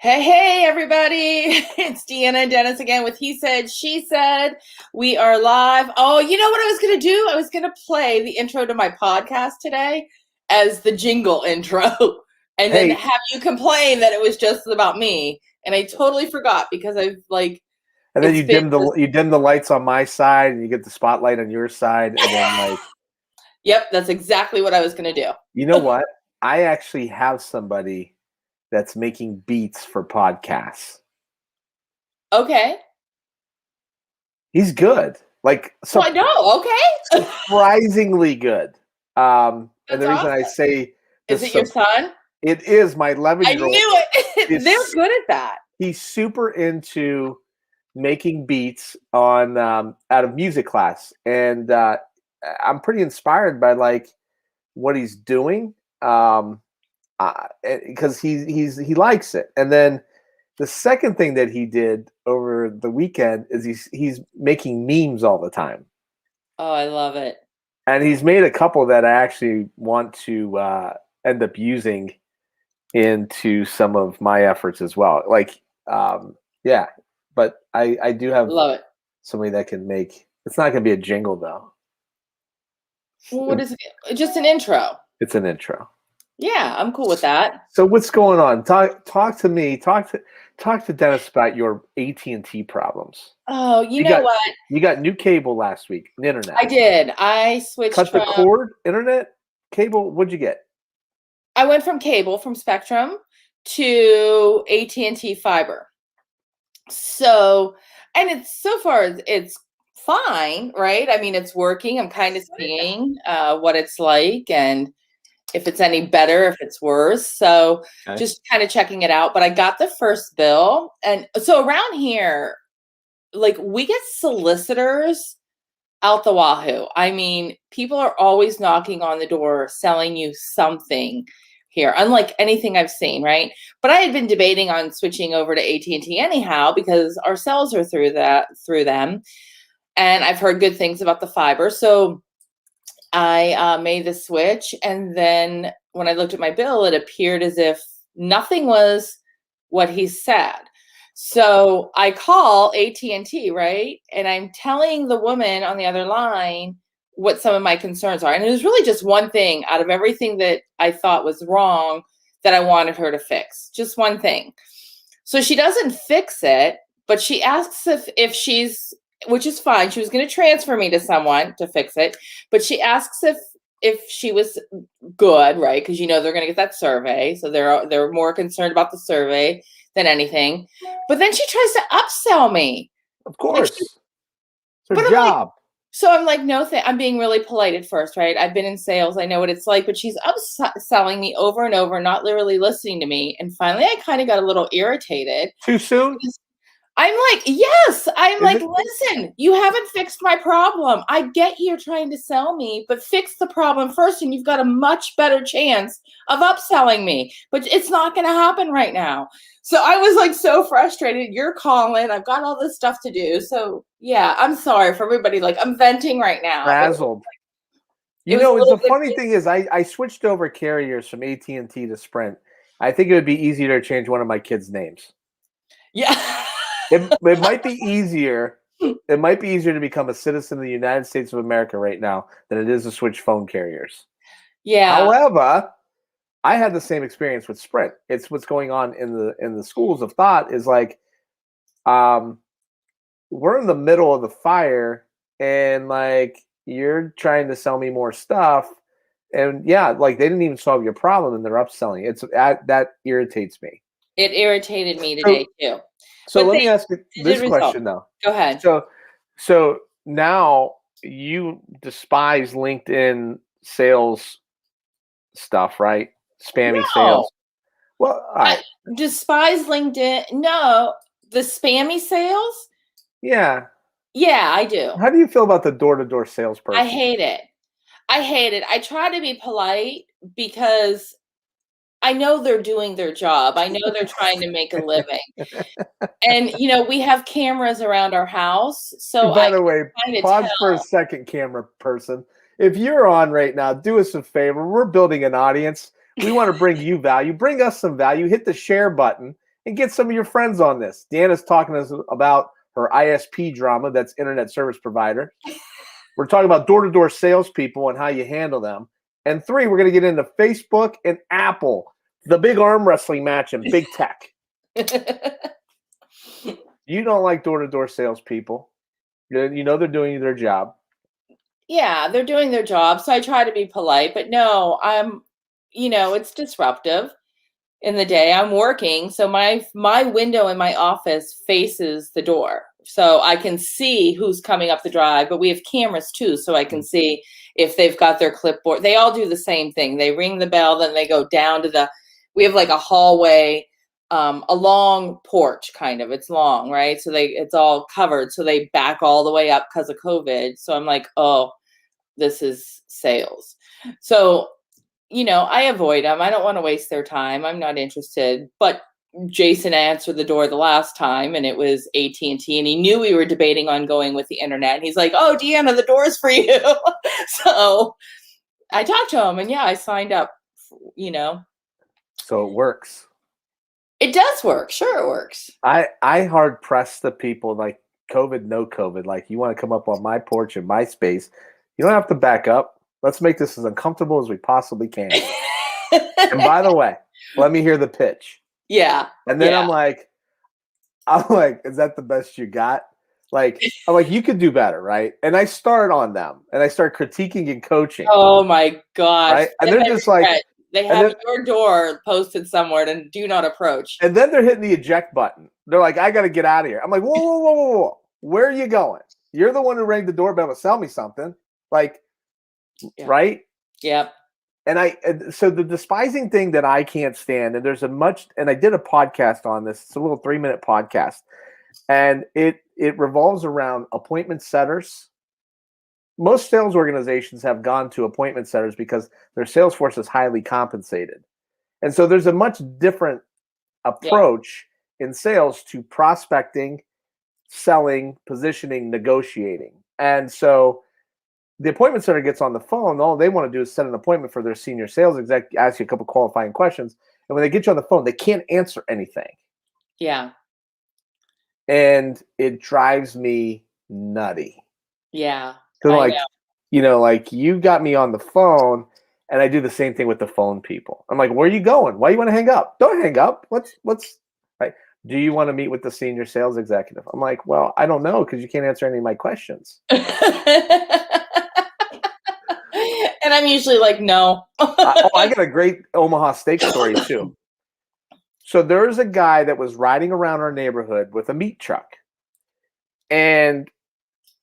Hey, everybody. It's Deanna and Dennis again with He Said, She Said. We are live. Oh, you know what I was going to do? I was going to play the intro to my podcast today as the jingle intro and then Hey, have you complain that it was just about me. And I totally forgot because and then it's been just, you dim the lights on my side, and you get the spotlight on your side, and then yep, that's exactly what I was going to do. you know what? I actually have somebody that's making beats for podcasts. Okay. He's good, like So I know. Okay. surprisingly good. And That's the reason I awesome. say Is it your son? it is my I 11-year-old. knew it. They're Is good at that. He's super into making beats on out of music class, and I'm pretty inspired by what he's doing because he likes it. And then the second thing that he did over the weekend is he's making memes all the time, Oh, I love it. and he's made a couple that I actually want to end up using into some of my efforts as well. Yeah, but I do have Love it. somebody that can make. It's not going to be a jingle though. Well, what is it? Just an intro. It's an intro. Yeah, I'm cool with that. So what's going on? Talk to me. Talk to Dennis about your AT&T problems. Oh, you You know got what? you got new cable last week, and internet. I did. I switched Cut the from, cord, internet, cable. What'd you get? I went from cable, from Spectrum to AT&T fiber. So, and it's so far it's fine, right? I mean, it's working. I'm kind of seeing what it's like and if it's any better, if it's worse. So Okay. just kind of checking it out. But I got the first bill. And so around here, like we get solicitors out the wahoo. I mean, people are always knocking on the door, selling you something here, unlike anything I've seen, right? But I had been debating on switching over to AT&T anyhow because our cells are through them, and I've heard good things about the fiber. So I made the switch, and then when I looked at my bill, it appeared as if nothing was what he said. So I call AT&T, right? And I'm telling the woman on the other line what some of my concerns are. And it was really just one thing out of everything that I thought was wrong that I wanted her to fix. Just one thing. So she doesn't fix it, but she asks if she's, which is fine. She was going to transfer me to someone to fix it, but she asks if she was good, right? Because they're going to get that survey, so they're more concerned about the survey than anything. But then she tries to upsell me. Of course, it's her But job. I'm like, no, I'm being really polite at first, right? I've been in sales, I know what it's like, but she's upselling me over and over, not literally listening to me. And finally, I kind of got a little irritated. Too soon? I'm like, yes. I'm Is like, it? listen, you haven't fixed my problem. I get you're trying to sell me, but fix the problem first, and you've got a much better chance of upselling me. But it's not going to happen right now. So I was like so frustrated. You're calling. I've got all this stuff to do. So yeah, I'm sorry for everybody. Like, I'm venting right now. Frazzled. It was a It's little the funny thing is I switched over carriers from AT&T to Sprint. I think it would be easier to change one of my kids' names. Yeah. It might be easier. It might be easier to become a citizen of the United States of America right now than it is to switch phone carriers. Yeah. However, I had the same experience with Sprint. It's what's going on in the schools of thought is like, we're in the middle of the fire, and like you're trying to sell me more stuff, and yeah, like they didn't even solve your problem, and they're upselling. That irritates me. It irritated me today too. So But let they me ask you did this resolve. question though. Go ahead. So now you despise LinkedIn sales stuff, right? Spammy No. sales. Well, all right. I despise LinkedIn. No, the spammy sales. Yeah. Yeah, I do. How do you feel about the door-to-door salesperson? I hate it. I try to be polite because I know they're doing their job. I know they're trying to make a living. And we have cameras around our house, so By I the way, kind of pause for a tell. second, camera person. If you're on right now, do us a favor. We're building an audience. We want to bring you value. Bring us some value. Hit the share button and get some of your friends on this. Deanna's talking to us about her ISP drama, that's internet service provider. We're talking about door-to-door salespeople and how you handle them. And 3, we're going to get into Facebook and Apple, the big arm wrestling match in big tech. You don't like door-to-door salespeople. You know they're doing their job. Yeah, they're doing their job. So I try to be polite, but no, it's disruptive in the day. I'm working. So my window in my office faces the door. So I can see who's coming up the drive, but we have cameras too. So I can see if they've got their clipboard. They all do the same thing. They ring the bell, then they go down to we have like a hallway, a long porch kind of. It's long, right? So it's all covered. So they back all the way up because of COVID. So I'm like, oh, this is sales. So, I avoid them. I don't want to waste their time. I'm not interested. But Jason answered the door the last time, and it was AT&T, and he knew we were debating on going with the internet. And he's like, "Oh, Deanna, the door's for you." So I talked to him, and yeah, I signed up. So it works. It does work. Sure, it works. I hard press the people like COVID, no COVID. Like, you want to come up on my porch in my space, you don't have to back up. Let's make this as uncomfortable as we possibly can. And by the way, let me hear the pitch. Yeah. And then I'm like, is that the best you got? Like, I'm like, you could do better, right? And I start on them, and I start critiquing and coaching. Oh my gosh! Right? And they're just like, they have your door posted somewhere to do not approach. And then they're hitting the eject button. They're like, I got to get out of here. I'm like, whoa, whoa, whoa, whoa, whoa. Where are you going? You're the one who rang the doorbell to sell me something. Like, right? Yep. And so the despising thing that I can't stand, and I did a podcast on this. It's a little 3-minute podcast, and it revolves around appointment setters. Most sales organizations have gone to appointment setters because their sales force is highly compensated. And so there's a much different approach in sales to prospecting, selling, positioning, negotiating. And so the appointment center gets on the phone. All they want to do is set an appointment for their senior sales exec, ask you a couple qualifying questions. And when they get you on the phone, they can't answer anything. Yeah. And it drives me nutty. Yeah. Because like you got me on the phone, and I do the same thing with the phone people. I'm like, where are you going? Why you want to hang up? Don't hang up. Let's right. Do you want to meet with the senior sales executive? I'm like, well, I don't know, because you can't answer any of my questions. And I'm usually like, no. I got a great Omaha steak story too. So there's a guy that was riding around our neighborhood with a meat truck, and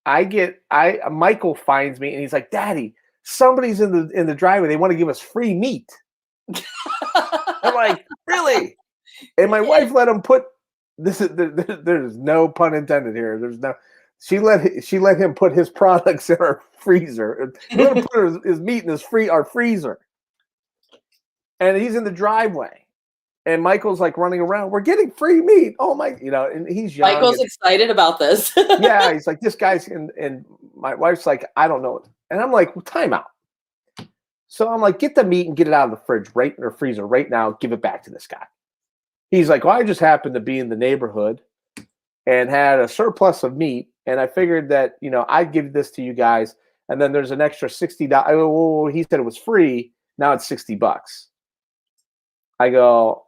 Michael finds me, and he's like, Daddy, somebody's in the driveway. They want to give us free meat. I'm like, really? And my wife let him put this. There's no pun intended here. There's no. She let him put his products in our freezer. Let him put his meat in our freezer. And he's in the driveway. And Michael's like running around. We're getting free meat. Oh my, and he's young. Michael's excited about this. Yeah, he's like, this guy's and my wife's like, I don't know. And I'm like, well, time out. So I'm like, get the meat and get it out of the fridge or freezer right now. Give it back to this guy. He's like, well, I just happened to be in the neighborhood and had a surplus of meat. And I figured that, I'd give this to you guys. And then there's an extra $60. Oh, he said it was free. Now it's $60. I go,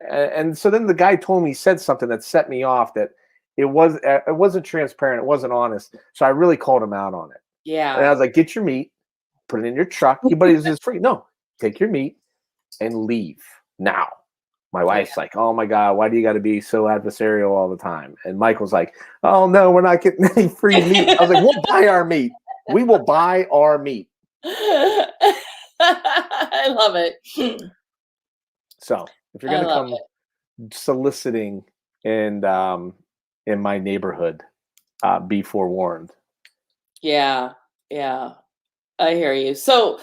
and so then the guy told me, he said something that set me off, that it wasn't transparent. It wasn't honest. So I really called him out on it. Yeah. And I was like, get your meat, put it in your truck. But it's free. No, take your meat and leave now. My wife's like, oh my God, why do you got to be so adversarial all the time? And Michael's like, oh no, we're not getting any free meat. I was like, we'll buy our meat. We will buy our meat. I love it. So if you're going to come soliciting in my neighborhood, be forewarned. Yeah. Yeah. I hear you. So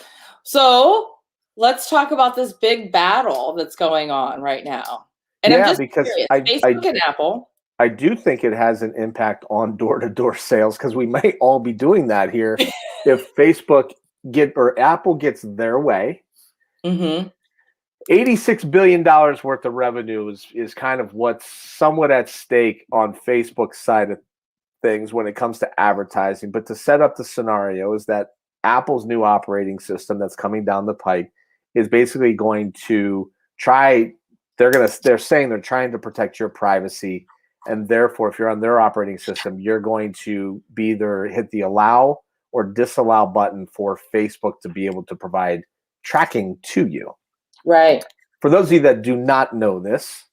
let's talk about this big battle that's going on right now. And I'm just because Facebook and Apple. I do think it has an impact on door-to-door sales, because we might all be doing that here if Facebook or Apple gets their way. Mm-hmm. $86 billion worth of revenue is kind of what's somewhat at stake on Facebook's side of things when it comes to advertising. But to set up the scenario is that Apple's new operating system that's coming down the pike is basically going to try, they're saying they're trying to protect your privacy. And therefore, if you're on their operating system, you're going to be either hit the allow or disallow button for Facebook to be able to provide tracking to you. Right. For those of you that do not know this,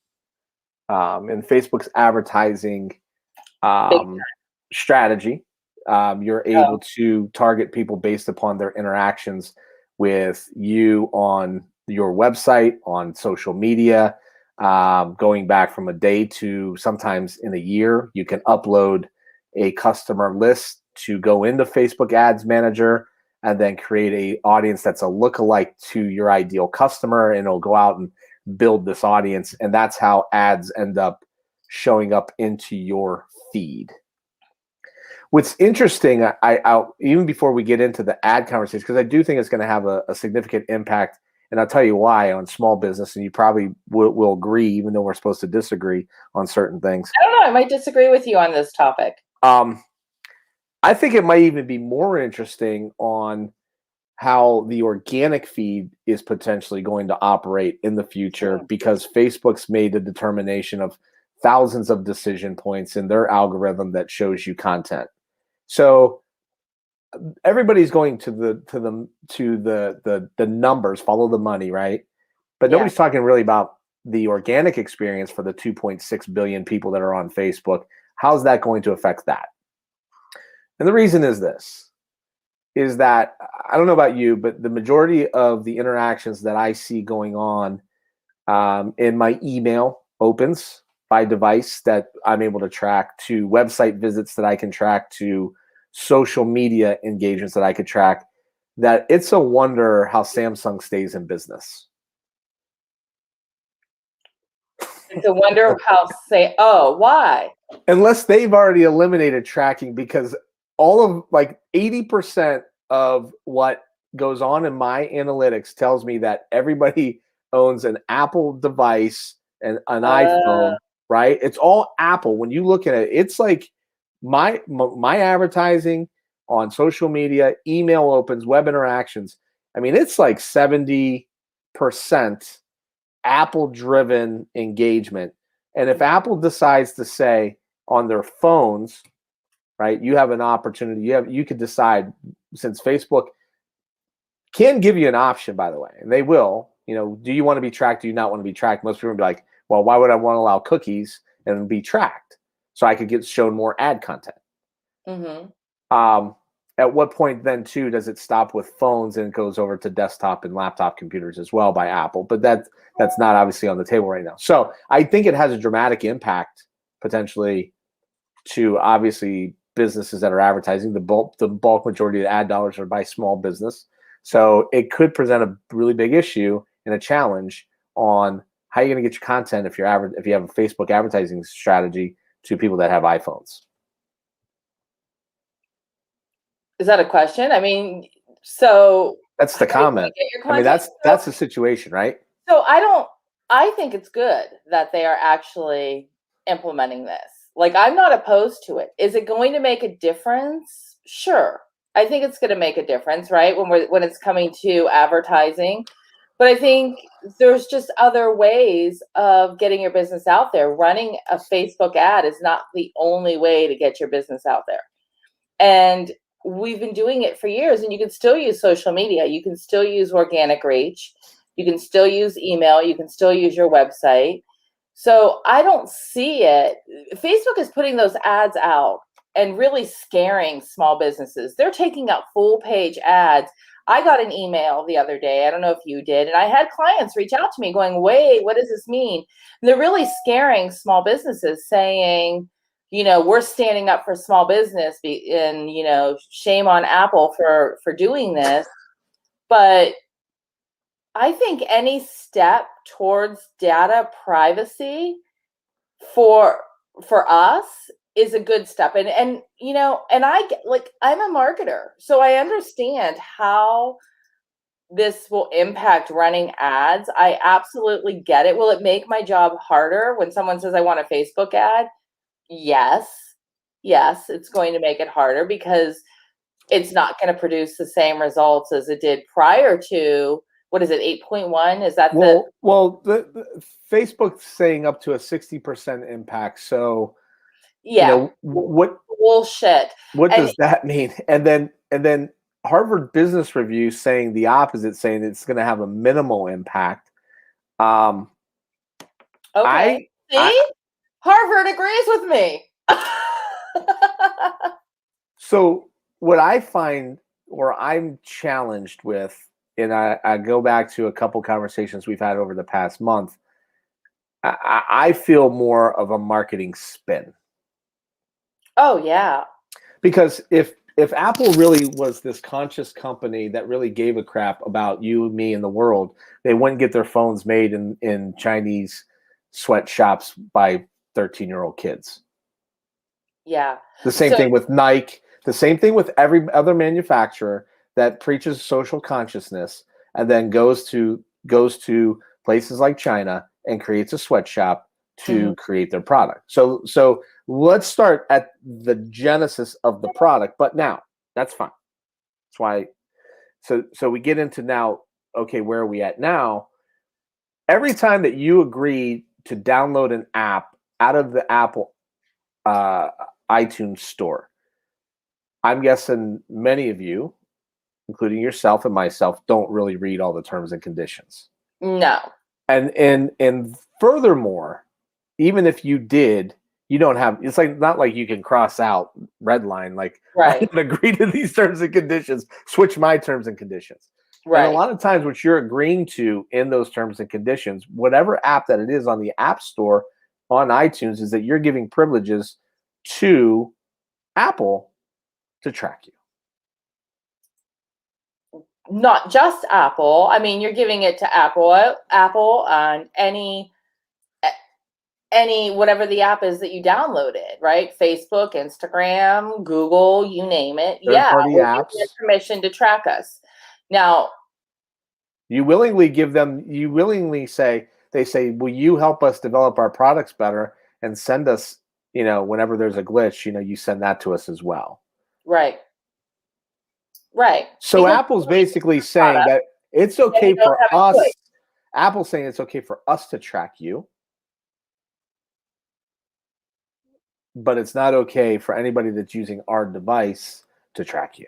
in Facebook's advertising strategy, you're able to target people based upon their interactions with you on your website, on social media, going back from a day to sometimes in a year. You can upload a customer list to go into Facebook Ads Manager and then create a audience that's a lookalike to your ideal customer, and it'll go out and build this audience. And that's how ads end up showing up into your feed. What's interesting, I'll even before we get into the ad conversation, because I do think it's going to have a significant impact, and I'll tell you why, on small business, and you probably will agree, even though we're supposed to disagree on certain things. I don't know. I might disagree with you on this topic. I think it might even be more interesting on how the organic feed is potentially going to operate in the future, because Facebook's made a determination of thousands of decision points in their algorithm that shows you content. So everybody's going to the numbers, follow the money, right? But nobody's talking really about the organic experience for the 2.6 billion people that are on Facebook. How's that going to affect that? And the reason is this, is that, I don't know about you, but the majority of the interactions that I see going on in my email opens by device that I'm able to track, to website visits that I can track, to social media engagements that I could track, that it's a wonder how Samsung stays in business. It's a wonder how why? Unless they've already eliminated tracking, because all of like 80% of what goes on in my analytics tells me that everybody owns an Apple device and an iPhone, right? It's all Apple. When you look at it, it's like my advertising on social media, email opens, web interactions. I mean, it's like 70% Apple-driven engagement. And if Apple decides to say on their phones, right, you have an opportunity, you could decide, since Facebook can give you an option, by the way, and they will, do you want to be tracked? Do you not want to be tracked? Most people will be like, well, why would I want to allow cookies and be tracked? So I could get shown more ad content. Mm-hmm. At what point then, too, does it stop with phones and it goes over to desktop and laptop computers as well by Apple? But that's not obviously on the table right now. So I think it has a dramatic impact potentially to obviously businesses that are advertising. The bulk majority of the ad dollars are by small business. So it could present a really big issue and a challenge on how you're going to get your content if you have a Facebook advertising strategy to people that have iPhones. Is that a question? I mean, so that's the comment. I mean, that's the situation, right? So I think it's good that they are actually implementing this. Like, I'm not opposed to it. Is it going to make a difference? Sure. I think it's going to make a difference, right? When it's coming to advertising. But I think there's just other ways of getting your business out there. Running a Facebook ad is not the only way to get your business out there. And we've been doing it for years, and you can still use social media. You can still use organic reach. You can still use email. You can still use your website. So I don't see it. Facebook is putting those ads out and really scaring small businesses. They're taking out full page ads. I got an email the other day, I don't know if you did, and I had clients reach out to me going, wait, what does this mean? And they're really scaring small businesses, saying, we're standing up for small business, and, shame on Apple for doing this. But I think any step towards data privacy for us is a good step. And I'm a marketer, so I understand how this will impact running ads, I absolutely get it. Will it make my job harder when someone says I want a Facebook ad? Yes. Yes, it's going to make it harder because it's not going to produce the same results as it did prior to, what is it, 8.1? Is that the Facebook's saying up to a 60% impact. So, yeah, what bullshit. And does that mean? And then Harvard Business Review saying the opposite, saying it's going to have a minimal impact. okay. See? Harvard agrees with me. So what I find, or I'm challenged with, and I go back to a couple conversations we've had over the past month, I feel more of a marketing spin. Oh, yeah. Because if Apple really was this conscious company that really gave a crap about you, me, and the world, they wouldn't get their phones made in Chinese sweatshops by 13-year-old kids. Yeah. The same thing with Nike. The same thing with every other manufacturer that preaches social consciousness and then goes to places like China and creates a sweatshop to create their product. So let's start at the genesis of the product. But now that's fine. That's why. So we get into now. Okay, where are we at now? Every time that you agree to download an app out of the Apple iTunes store, I'm guessing many of you, including yourself and myself, don't really read all the terms and conditions. No. And furthermore, even if you did, you don't have, it's like not like you can cross out red line, like I don't agree to these terms and conditions, switch my terms and conditions. And a lot of times what you're agreeing to in those terms and conditions, whatever app that it is on the App Store on iTunes, is that you're giving privileges to Apple to track you. Not just Apple. I mean, you're giving it to Apple on any whatever the app is that you downloaded, right? Facebook, Instagram, Google, you name it. Third-party apps. Give permission to track us. Now, you willingly say, they say, will you help us develop our products better and send us, whenever there's a glitch, you send that to us as well. Right. So because Apple's basically saying that it's okay for us. Apple's saying it's okay for us to track you, but it's not okay for anybody that's using our device to track you.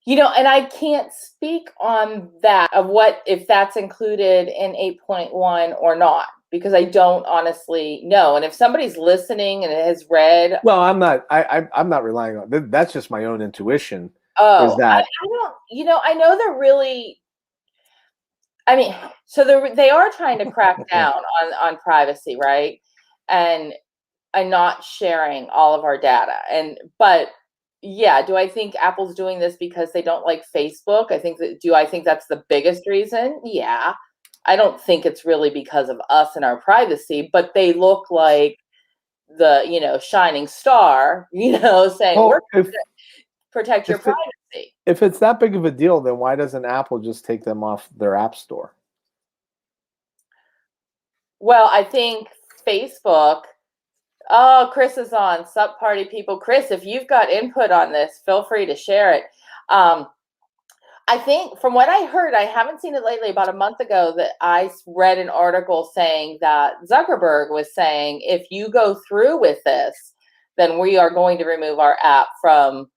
And I can't speak on that, of what, if that's included in 8.1 or not, because I don't honestly know. And if somebody's listening and has read, well, I'm not relying on that. That's just my own intuition. Oh, is that I don't, I know they're really, I mean, so they are trying to crack down on privacy, right? And not sharing all of our data. But yeah, do I think Apple's doing this because they don't like Facebook? Do I think that's the biggest reason? Yeah. I don't think it's really because of us and our privacy, but they look like the, shining star, saying we're going to protect your privacy. If it's that big of a deal, then why doesn't Apple just take them off their app store? Well, I think Facebook. Oh, Chris is on. Sup, party people. Chris, if you've got input on this, feel free to share it. I think from what I heard, I haven't seen it lately, about a month ago, that I read an article saying that Zuckerberg was saying, if you go through with this, then we are going to remove our app from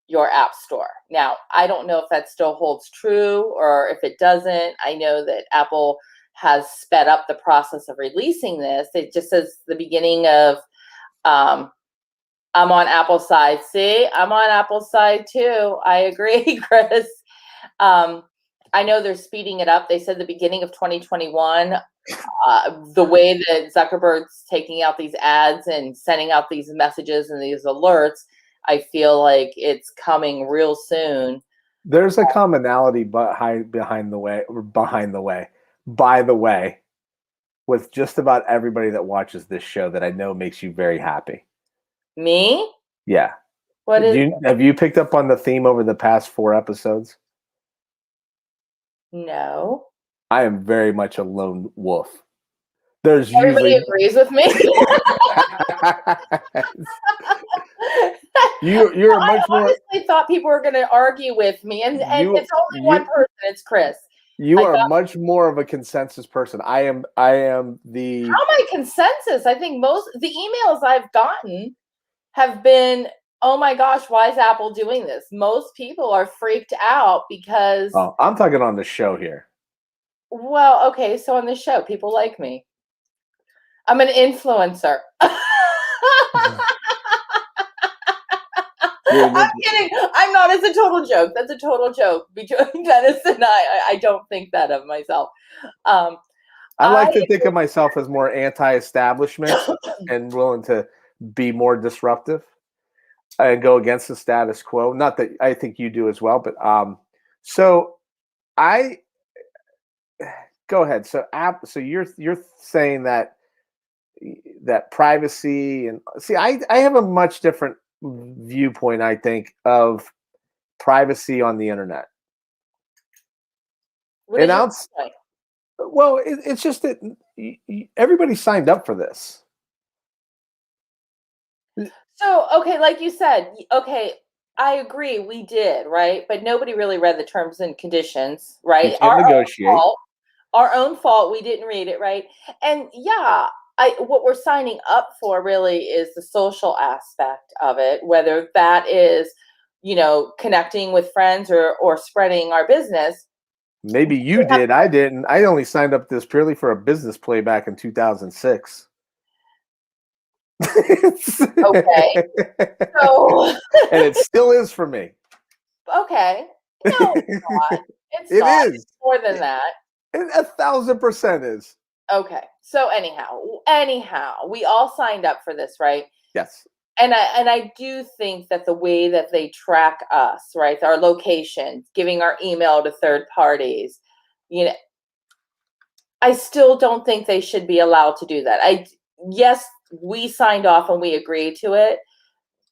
your app store. Now, I don't know if that still holds true or if it doesn't. I know that Apple has sped up the process of releasing this. It just says the beginning of, I'm on Apple's side. See, I'm on Apple's side too. I agree, Chris. I know they're speeding it up. They said the beginning of 2021, the way that Zuckerberg's taking out these ads and sending out these messages and these alerts, I feel like it's coming real soon. There's a commonality by the way, with just about everybody that watches this show that I know makes you very happy. Me? Yeah. Have you picked up on the theme over the past 4 episodes? No. I am very much a lone wolf. There's Everybody usually agrees with me. you're I much more honestly thought people were going to argue with me, and you it's only one you person. It's Chris. you I are thought, much more of a consensus person. I am the how am I consensus? I think most the emails I've gotten have been, oh my gosh, why is Apple doing this? Most people are freaked out because, oh, I'm talking on the show here. well, okay, so on this show, people like me. I'm an influencer. I'm kidding. I'm not. It's a total joke. That's a total joke between Dennis and I don't think that of myself. Um, I I like to think of myself as more anti-establishment and willing to be more disruptive and go against the status quo. Not that I think you do as well, but so I go ahead. So you're saying that privacy and see, I have a much different viewpoint, I think, of privacy on the internet. what And is your I'll point? well, it's just that everybody signed up for this. So, okay, like you said, okay, I agree, we did, right? But nobody really read the terms and conditions, You right? can't negotiate. Fault, our own fault. We didn't read it, right? And yeah, I what we're signing up for really is the social aspect of it, whether that is, connecting with friends or spreading our business. Maybe you did. I didn't. I only signed up this purely for a business play back in 2006. Okay, so And it still is for me. okay, no, it's not. It's It not. is. It's more than that. It 1,000% is. Okay. So anyhow, we all signed up for this, right? Yes. And I do think that the way that they track us, right, our locations, giving our email to third parties, you know, I still don't think they should be allowed to do that. Yes, we signed off and we agreed to it,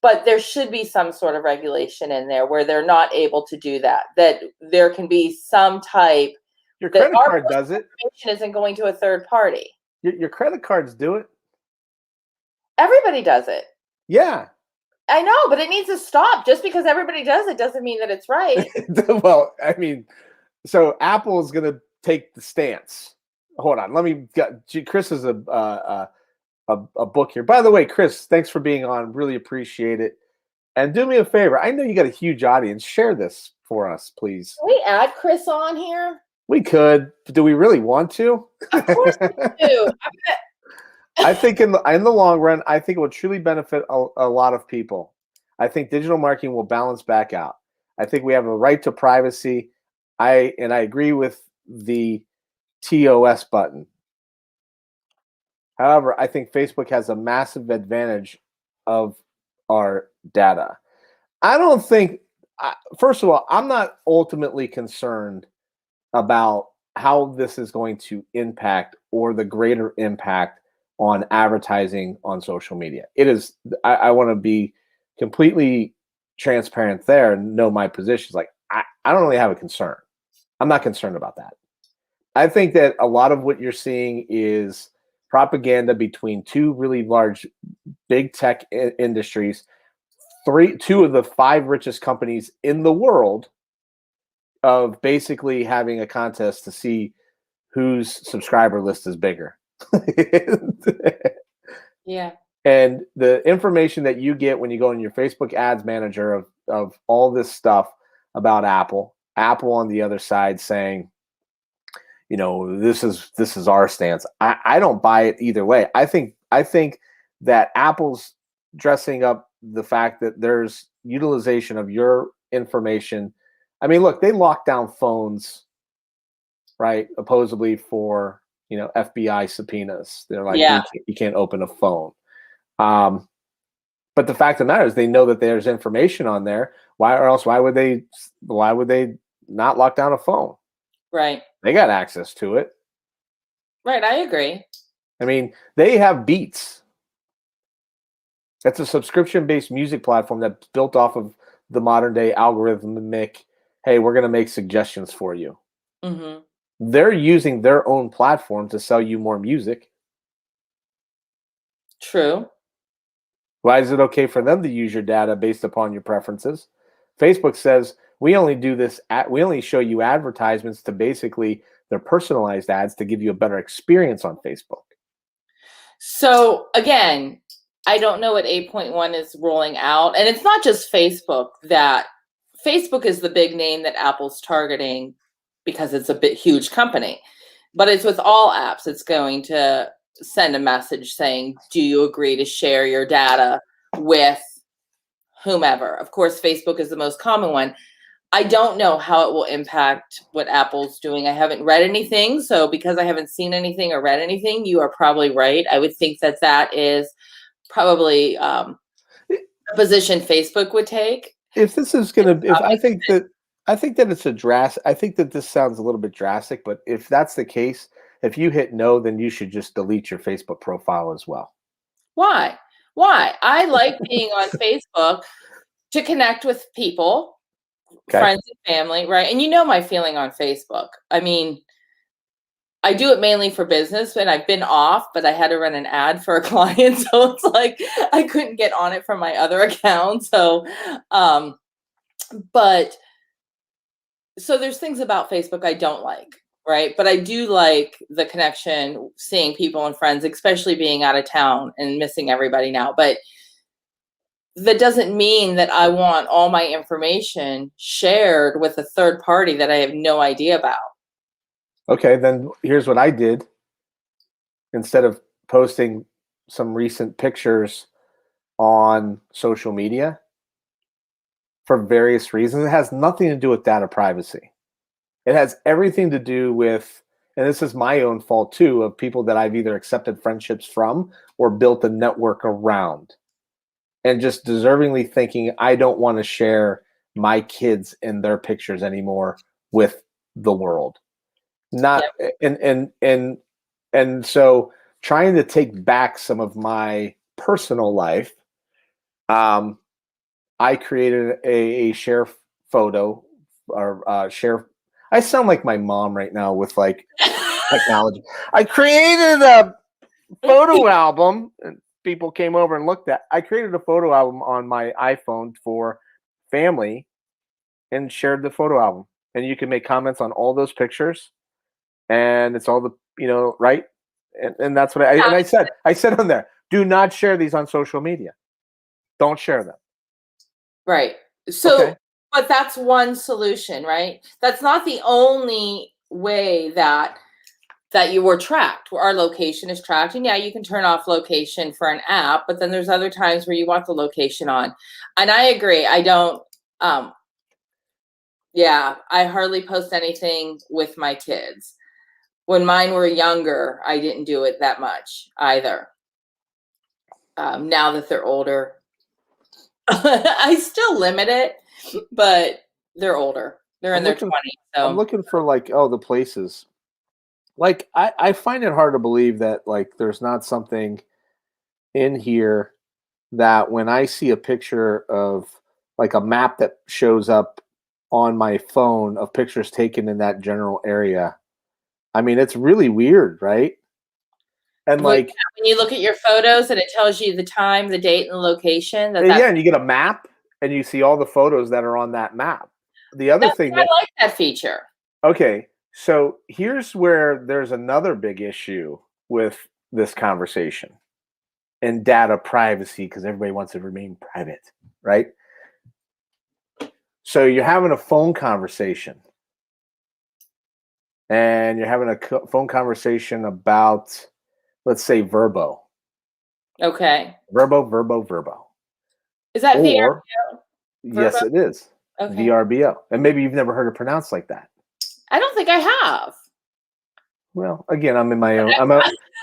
but there should be some sort of regulation in there where they're not able to do that. That there can be some type Your that credit our card does it. information isn't going to a third party. Your credit cards do it. Everybody does it. Yeah. I know, but it needs to stop. Just because everybody does it doesn't mean that it's right. Well, I mean, so Apple is going to take the stance. Hold on. Let me get Chris is a book here. By the way, Chris, thanks for being on. Really appreciate it. And do me a favor. I know you got a huge audience. Share this for us, please. Can we add Chris on here? We could. Do we really want to? Of course we do. I think in the long run, I think it will truly benefit a lot of people. I think digital marketing will balance back out. I think we have a right to privacy. I agree with the TOS button. However, I think Facebook has a massive advantage of our data. I don't think, first of all, I'm not ultimately concerned about how this is going to impact or the greater impact on advertising on social media. It is, I want to be completely transparent there and know my positions. Like, I don't really have a concern. I'm not concerned about that. I think that a lot of what you're seeing is propaganda between two really large big tech industries, two of the 5 richest companies in the world, of basically having a contest to see whose subscriber list is bigger. Yeah. And the information that you get when you go in your Facebook ads manager of all this stuff about Apple on the other side saying, this is our stance. I don't buy it either way. I think that Apple's dressing up the fact that there's utilization of your information. I mean, look, they locked down phones, right? Supposedly for FBI subpoenas. They're like, Yeah. you can't open a phone. But the fact of the matter is, they know that there's information on there. Why would they not lock down a phone? Right. They got access to it. Right. I agree. I mean, they have Beats. That's a subscription-based music platform that's built off of the modern day algorithmic. Hey, we're going to make suggestions for you. Mhm. They're using their own platform to sell you more music. True. Why is it okay for them to use your data based upon your preferences? Facebook says we only do this we only show you advertisements to basically their personalized ads to give you a better experience on Facebook. So again, I don't know what 8.1 is rolling out. And it's not just Facebook that Facebook is the big name that Apple's targeting because it's a bit huge company. But it's with all apps. It's going to send a message saying, do you agree to share your data with whomever? Of course, Facebook is the most common one. I don't know how it will impact what Apple's doing. I haven't read anything. So because I haven't seen anything or read anything, you are probably right. I would think that that is probably a position Facebook would take. If this is going to, if I think that it's a drastic, I think that this sounds a little bit drastic, but if that's the case, if you hit no, then you should just delete your Facebook profile as well. Why? Why? I like being on Facebook to connect with people, Okay. friends and family, right? And you know my feeling on Facebook. I mean, I do it mainly for business, and I've been off, but I had to run an ad for a client, so it's like I couldn't get on it from my other account. So, but so there's things about Facebook I don't like, right? But I do like the connection, seeing people and friends, especially being out of town and missing everybody now. But that doesn't mean that I want all my information shared with a third party that I have no idea about. Okay, then here's what I did. Instead of posting some recent pictures on social media for various reasons, it has nothing to do with data privacy. It has everything to do with, and this is my own fault too, of people that I've either accepted friendships from or built a network around. And just deservingly thinking, I don't want to share my kids and their pictures anymore with the world. Not Yep. and so trying to take back some of my personal life, I created a share photo or share. I sound like my mom right now with like technology. I created a photo album, and people came over and looked at. I created a photo album on my iPhone for family and shared the photo album. And you can make comments on all those pictures, and it's all the right. And that's what I said on there. Do not share these on social media. Don't share them. Right. So, Okay. but that's one solution, right? That's not the only way that you were tracked. Our location is tracked, and yeah, you can turn off location for an app, but then there's other times where you want the location on. And I agree. I don't. Yeah, I hardly post anything with my kids. When mine were younger, I didn't do it that much either. Now that they're older, I still limit it, but they're older. They're in I'm their looking 20s. I'm So looking for like the places. Like I find it hard to believe that like there's not something in here that when I see a picture of like a map that shows up on my phone of pictures taken in that general area. I mean, it's really weird, right? And when like you look at your photos and it tells you the time, the date, and the location, yeah, and you get a map and you see all the photos that are on that map. The other thing I that like that feature. okay, so here's where there's another big issue with this conversation and data privacy because everybody wants to remain private, right? So you're having a phone conversation and you're having a phone conversation about, let's say, Verbo. Okay. Verbo. Is that Or, VRBO? yes, Verbo? it is. Okay. VRBO. And maybe you've never heard it pronounced like that. I don't think I have. Well, again, I'm in my own.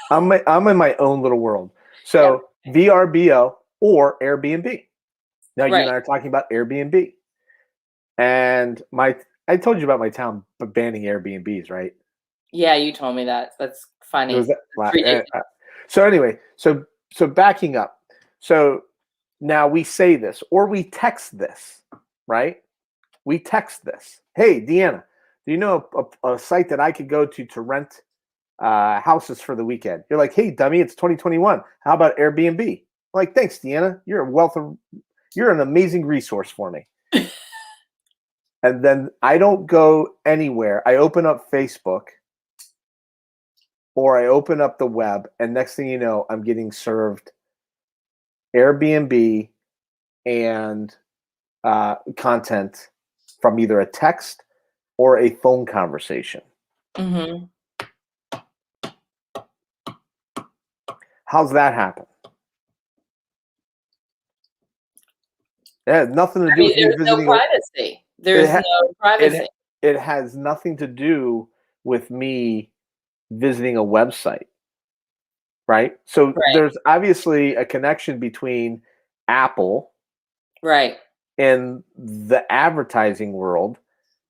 I'm in my own little world. So Yeah. VRBO or Airbnb. Now you and Right. I are talking about Airbnb, and I told you about my town banning Airbnbs, right? Yeah, you told me that. That's It was funny. that. It's ridiculous. So anyway, so backing up. So now we say this or we text this, right? We text this. Hey, Deanna, do you know a site that I could go to rent houses for the weekend? You're like, hey, dummy, it's 2021. How about Airbnb? I'm like, thanks, Deanna. You're an amazing resource for me. And then I don't go anywhere. I open up Facebook or I open up the web, and next thing you know, I'm getting served Airbnb and content from either a text or a phone conversation. Mm-hmm. How's that happen? It has nothing to do with me There's no visiting. privacy. There's no privacy. It has nothing to do with me visiting a website, right? So Right. there's obviously a connection between Apple Right. and the advertising world,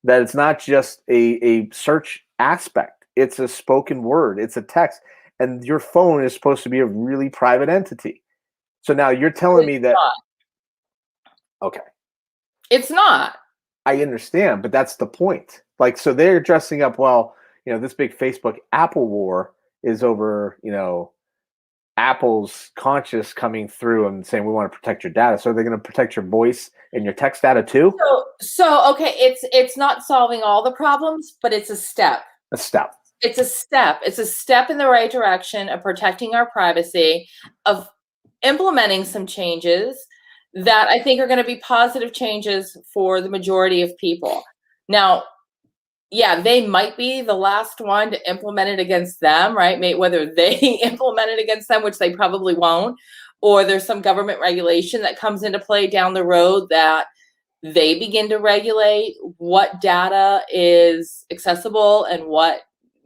that it's not just a search aspect. It's a spoken word. It's a text. And your phone is supposed to be a really private entity. So now you're telling me that, okay, It's not. I understand, but that's the point. Like, so they're dressing up, well, this big Facebook Apple war is over, Apple's conscious coming through and saying we want to protect your data. So they're going to protect your voice and your text data too? So okay, it's not solving all the problems, but it's a step. A step. It's a step. It's a step in the right direction of protecting our privacy, of implementing some changes that I think are going to be positive changes for the majority of people. Now, yeah, they might be the last one to implement it against them, right? Whether they implement it against them, which they probably won't, or there's some government regulation that comes into play down the road that they begin to regulate what data is accessible and what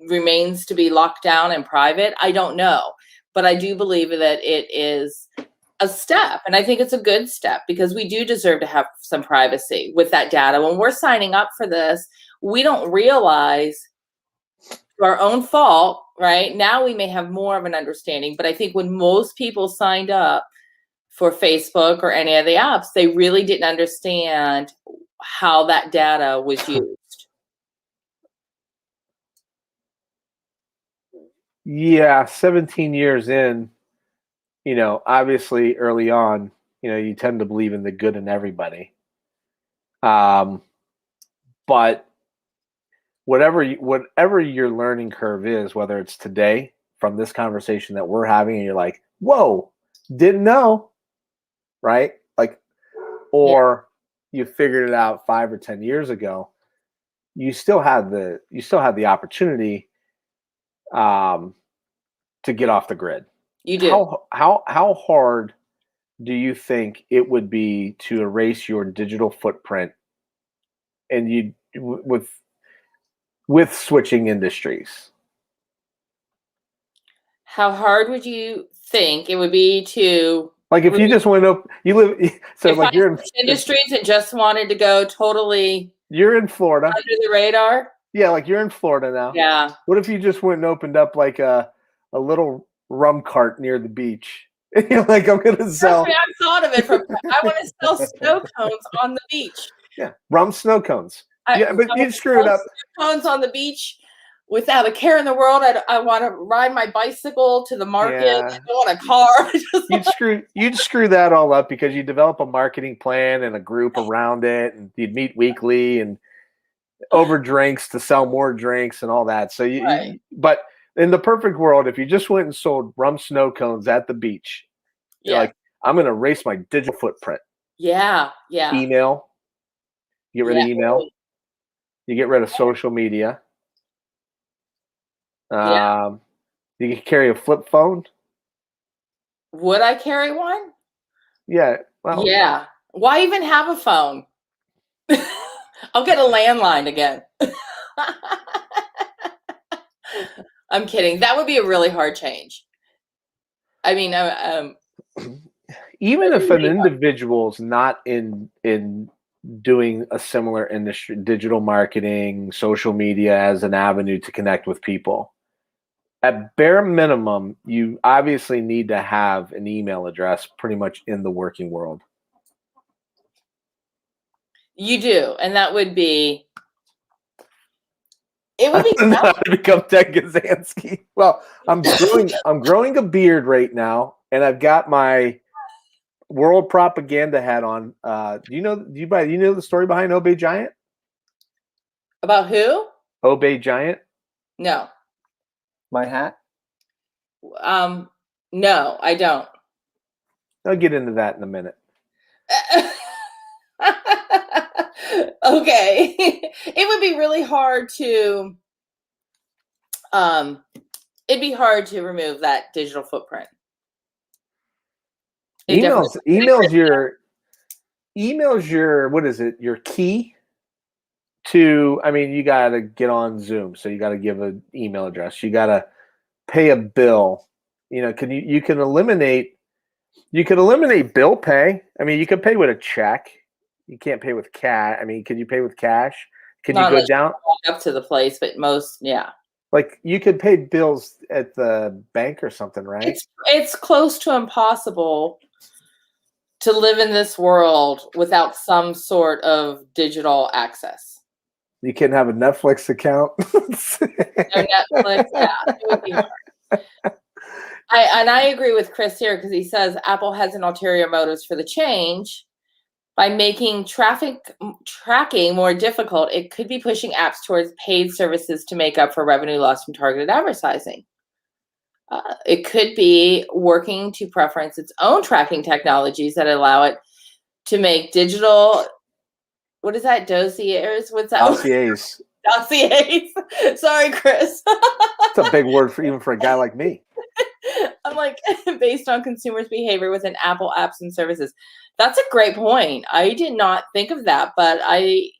remains to be locked down and private. I don't know, but I do believe that it is a step, and I think it's a good step, because we do deserve to have some privacy with that data. When we're signing up for this, we don't realize, to our own fault, right? Now we may have more of an understanding, but I think when most people signed up for Facebook or any of the apps, they really didn't understand how that data was used. Yeah, 17 years in, obviously early on, you tend to believe in the good in everybody. But whatever your learning curve is, whether it's today from this conversation that we're having and you're like, whoa, didn't know, right? Like, or you figured it out 5 or 10 years ago, you still had the opportunity to get off the grid. You do. How hard do you think it would be to erase your digital footprint, and with switching industries? How hard would you think it would be to, like, if you just went up, you live, so if like I switched industries and just wanted to go totally you're in Florida under the radar? Yeah, like you're in Florida now. Yeah. What if you just went and opened up like a little rum cart near the beach? And you're like, I'm gonna sell. Trust me, I've thought of it. I want to sell snow cones on the beach. Yeah, rum snow cones. Yeah, but you'd screw it up. Snow cones on the beach without a care in the world. I want to ride my bicycle to the market. Yeah. I don't want a car. You'd screw that all up, because you develop a marketing plan and a group around it, and you'd meet weekly and over drinks to sell more drinks and all that. So but in the perfect world, if you just went and sold rum snow cones at the beach, you're like, I'm going to erase my digital footprint. Yeah. Yeah. Email. Get rid of email. You get rid of social media. You can carry a flip phone. Would I carry one? Yeah. Well, yeah. Why even have a phone? I'll get a landline again. I'm kidding. That would be a really hard change. I mean, even if an individual's not in doing a similar industry, digital marketing, social media as an avenue to connect with people, at bare minimum, you obviously need to have an email address pretty much in the working world. You do, and that would be It would I be don't know how to become Ted Kaczynski. Well, I'm growing a beard right now, and I've got my world propaganda hat on. Do you know the story behind Obey Giant? about who? Obey Giant, No. my hat. No, I don't. I'll get into that in a minute. Okay. It would be really hard to it'd be hard to remove that digital footprint. Emails your what is it? Your key to, I mean, you got to get on Zoom, so you got to give an email address. You got to pay a bill. You can eliminate bill pay. I mean, you can pay with a check. You can't pay with cash. I mean, can you pay with cash? Can Not you go unless down? walk up to the place, but most, yeah. Like you could pay bills at the bank or something, right? It's close to impossible to live in this world without some sort of digital access. You can have a Netflix account. No Netflix, yeah, it would be hard. I agree with Chris here because he says Apple has an ulterior motives for the change. By making tracking more difficult, it could be pushing apps towards paid services to make up for revenue lost from targeted advertising. It could be working to preference its own tracking technologies that allow it to make digital, what is that, dossiers? What's that? Dossiers. Dossiers. Sorry, Chris. It's a big word even for a guy like me. I'm like, based on consumers' behavior within Apple apps and services. That's a great point. I did not think of that, but I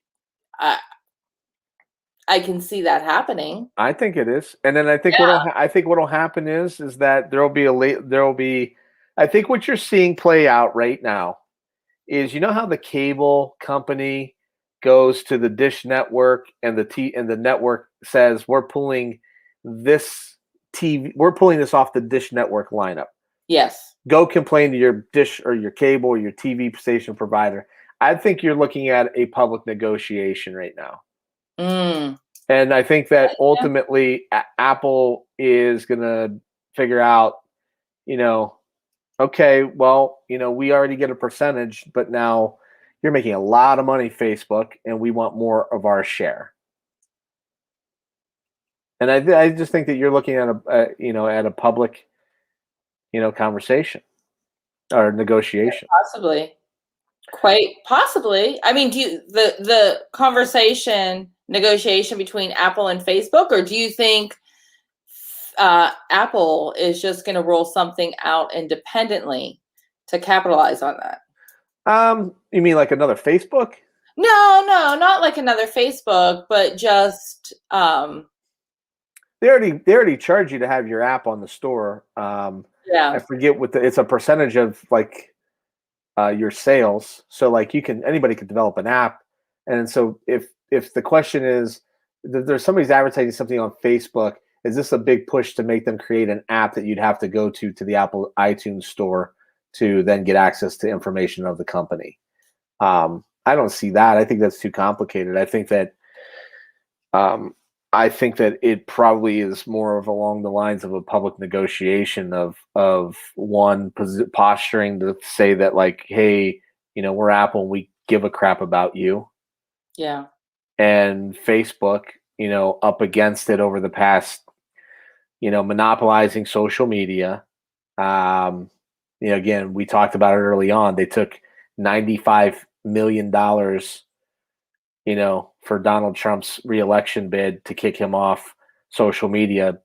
can see that happening. I think it is, and then I think what'll happen is that I think what you're seeing play out right now is, you know how the cable company goes to the Dish network and the network says we're pulling this off the Dish network lineup. Yes. Go complain to your Dish or your cable or your TV station provider. I think you're looking at a public negotiation right now. And I think that ultimately Apple is going to figure out, okay, well, we already get a percentage, but now you're making a lot of money, Facebook, and we want more of our share. And I just think that you're looking at a public, conversation or negotiation. Possibly. Quite possibly. I mean, the conversation negotiation between Apple and Facebook, or do you think Apple is just going to roll something out independently to capitalize on that? You mean like another Facebook? No, not like another Facebook, but just they already charge you to have your app on the store. Yeah. I forget it's a percentage of like your sales. So like anybody could develop an app. And so if the question is, there's somebody's advertising something on Facebook, is this a big push to make them create an app that you'd have to go to the Apple iTunes store to then get access to information of the company? I don't see that. I think that's too complicated. I think that it probably is more of along the lines of a public negotiation of one posturing to say that, like, hey, we're Apple and we give a crap about you. Yeah. And Facebook, up against it over the past, monopolizing social media. Again, we talked about it early on. They took $95 million, for Donald Trump's reelection bid to kick him off social media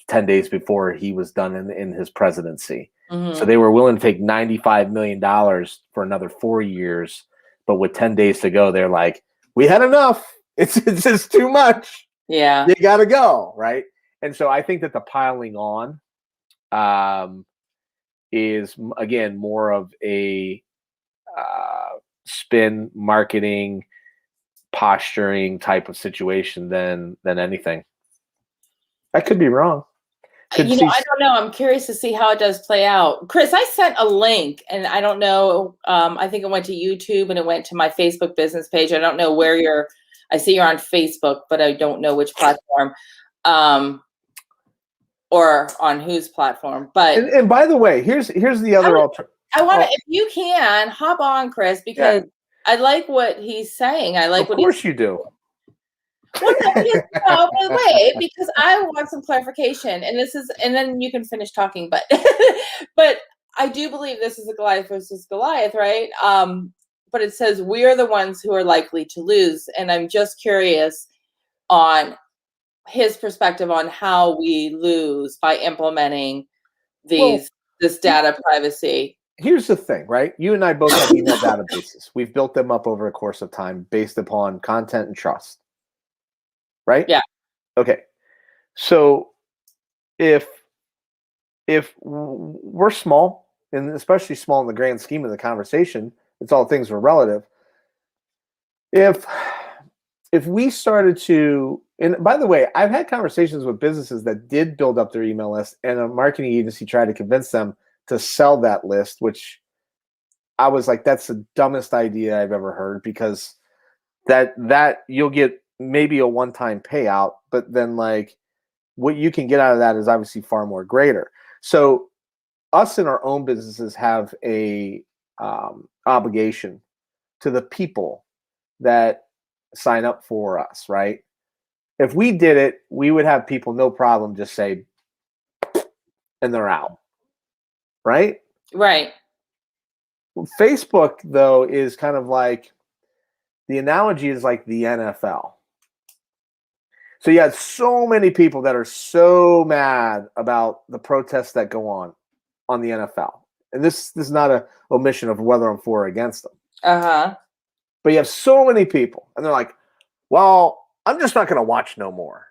10 days before he was done in his presidency. Mm-hmm. So they were willing to take $95 million for another 4 years. But with 10 days to go, they're like, we had enough. It's just too much. Yeah. You got to go. Right. And so I think that the piling on is, again, more of a spin marketing, posturing type of situation than anything. I could be wrong. I don't know. I'm curious to see how it does play out. Chris, I sent a link, and I don't know. I think it went to YouTube and it went to my Facebook business page. I don't know where I see you're on Facebook, but I don't know which platform, or on whose platform. But And by the way, here's the other alternative. I want to, if you can, hop on, Chris, because I like what he's saying. I like of what course you do. Well, no, by the way, because I want some clarification, and then you can finish talking. But, but I do believe this is a Goliath versus Goliath, right? But it says we are the ones who are likely to lose, and I'm just curious on his perspective on how we lose by implementing this data privacy. Here's the thing, right? You and I both have email databases. We've built them up over a course of time based upon content and trust. Right? Yeah. Okay. So if we're small, and especially small in the grand scheme of the conversation, it's all things are relative. If we started to, and by the way, I've had conversations with businesses that did build up their email list, and a marketing agency tried to convince them to sell that list, which I was like, that's the dumbest idea I've ever heard, because that you'll get maybe a one-time payout, but then like what you can get out of that is obviously far more greater. So us in our own businesses have a obligation to the people that sign up for us, right? If we did it, we would have people no problem just say, and they're out, right? Right. Facebook, though, is kind of like, the analogy is like the NFL. So you have so many people that are so mad about the protests that go on the NFL. And this is not an omission of whether I'm for or against them. Uh-huh. But you have so many people, and they're like, well, I'm just not going to watch no more.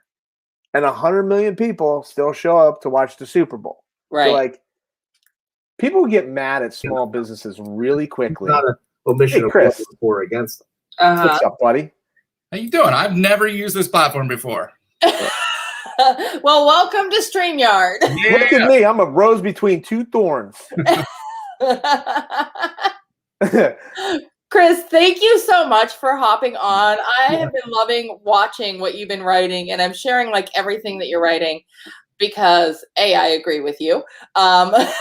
And 100 million people still show up to watch the Super Bowl. Right. So like, people get mad at small businesses really quickly. Not an omission of whether I'm for or against them. Uh-huh. What's up, buddy? How you doing? I've never used this platform before. Well, welcome to StreamYard. Yeah. Look at me. I'm a rose between two thorns. Chris, thank you so much for hopping on. I have been loving watching what you've been writing, and I'm sharing like everything that you're writing because I agree with you. But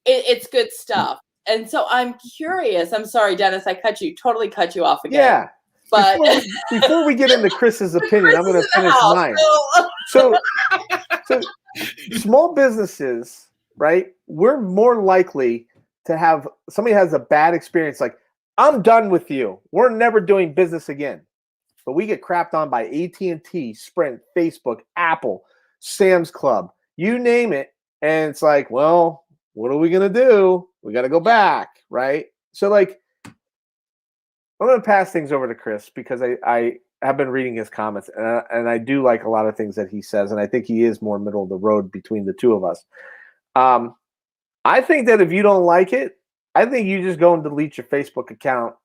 it's good stuff. And so I'm curious. I'm sorry, Dennis, I totally cut you off again. Yeah. But before we get into Chris's opinion, I'm going to finish mine. So small businesses, right? We're more likely to have somebody has a bad experience, like, I'm done with you. We're never doing business again. But we get crapped on by AT&T, Sprint, Facebook, Apple, Sam's Club, you name it. And it's like, well, what are we going to do? We got to go back, right? So like, I'm going to pass things over to Chris because I have been reading his comments, and I do like a lot of things that he says, and I think he is more middle of the road between the two of us. I think that if you don't like it, I think you just go and delete your Facebook account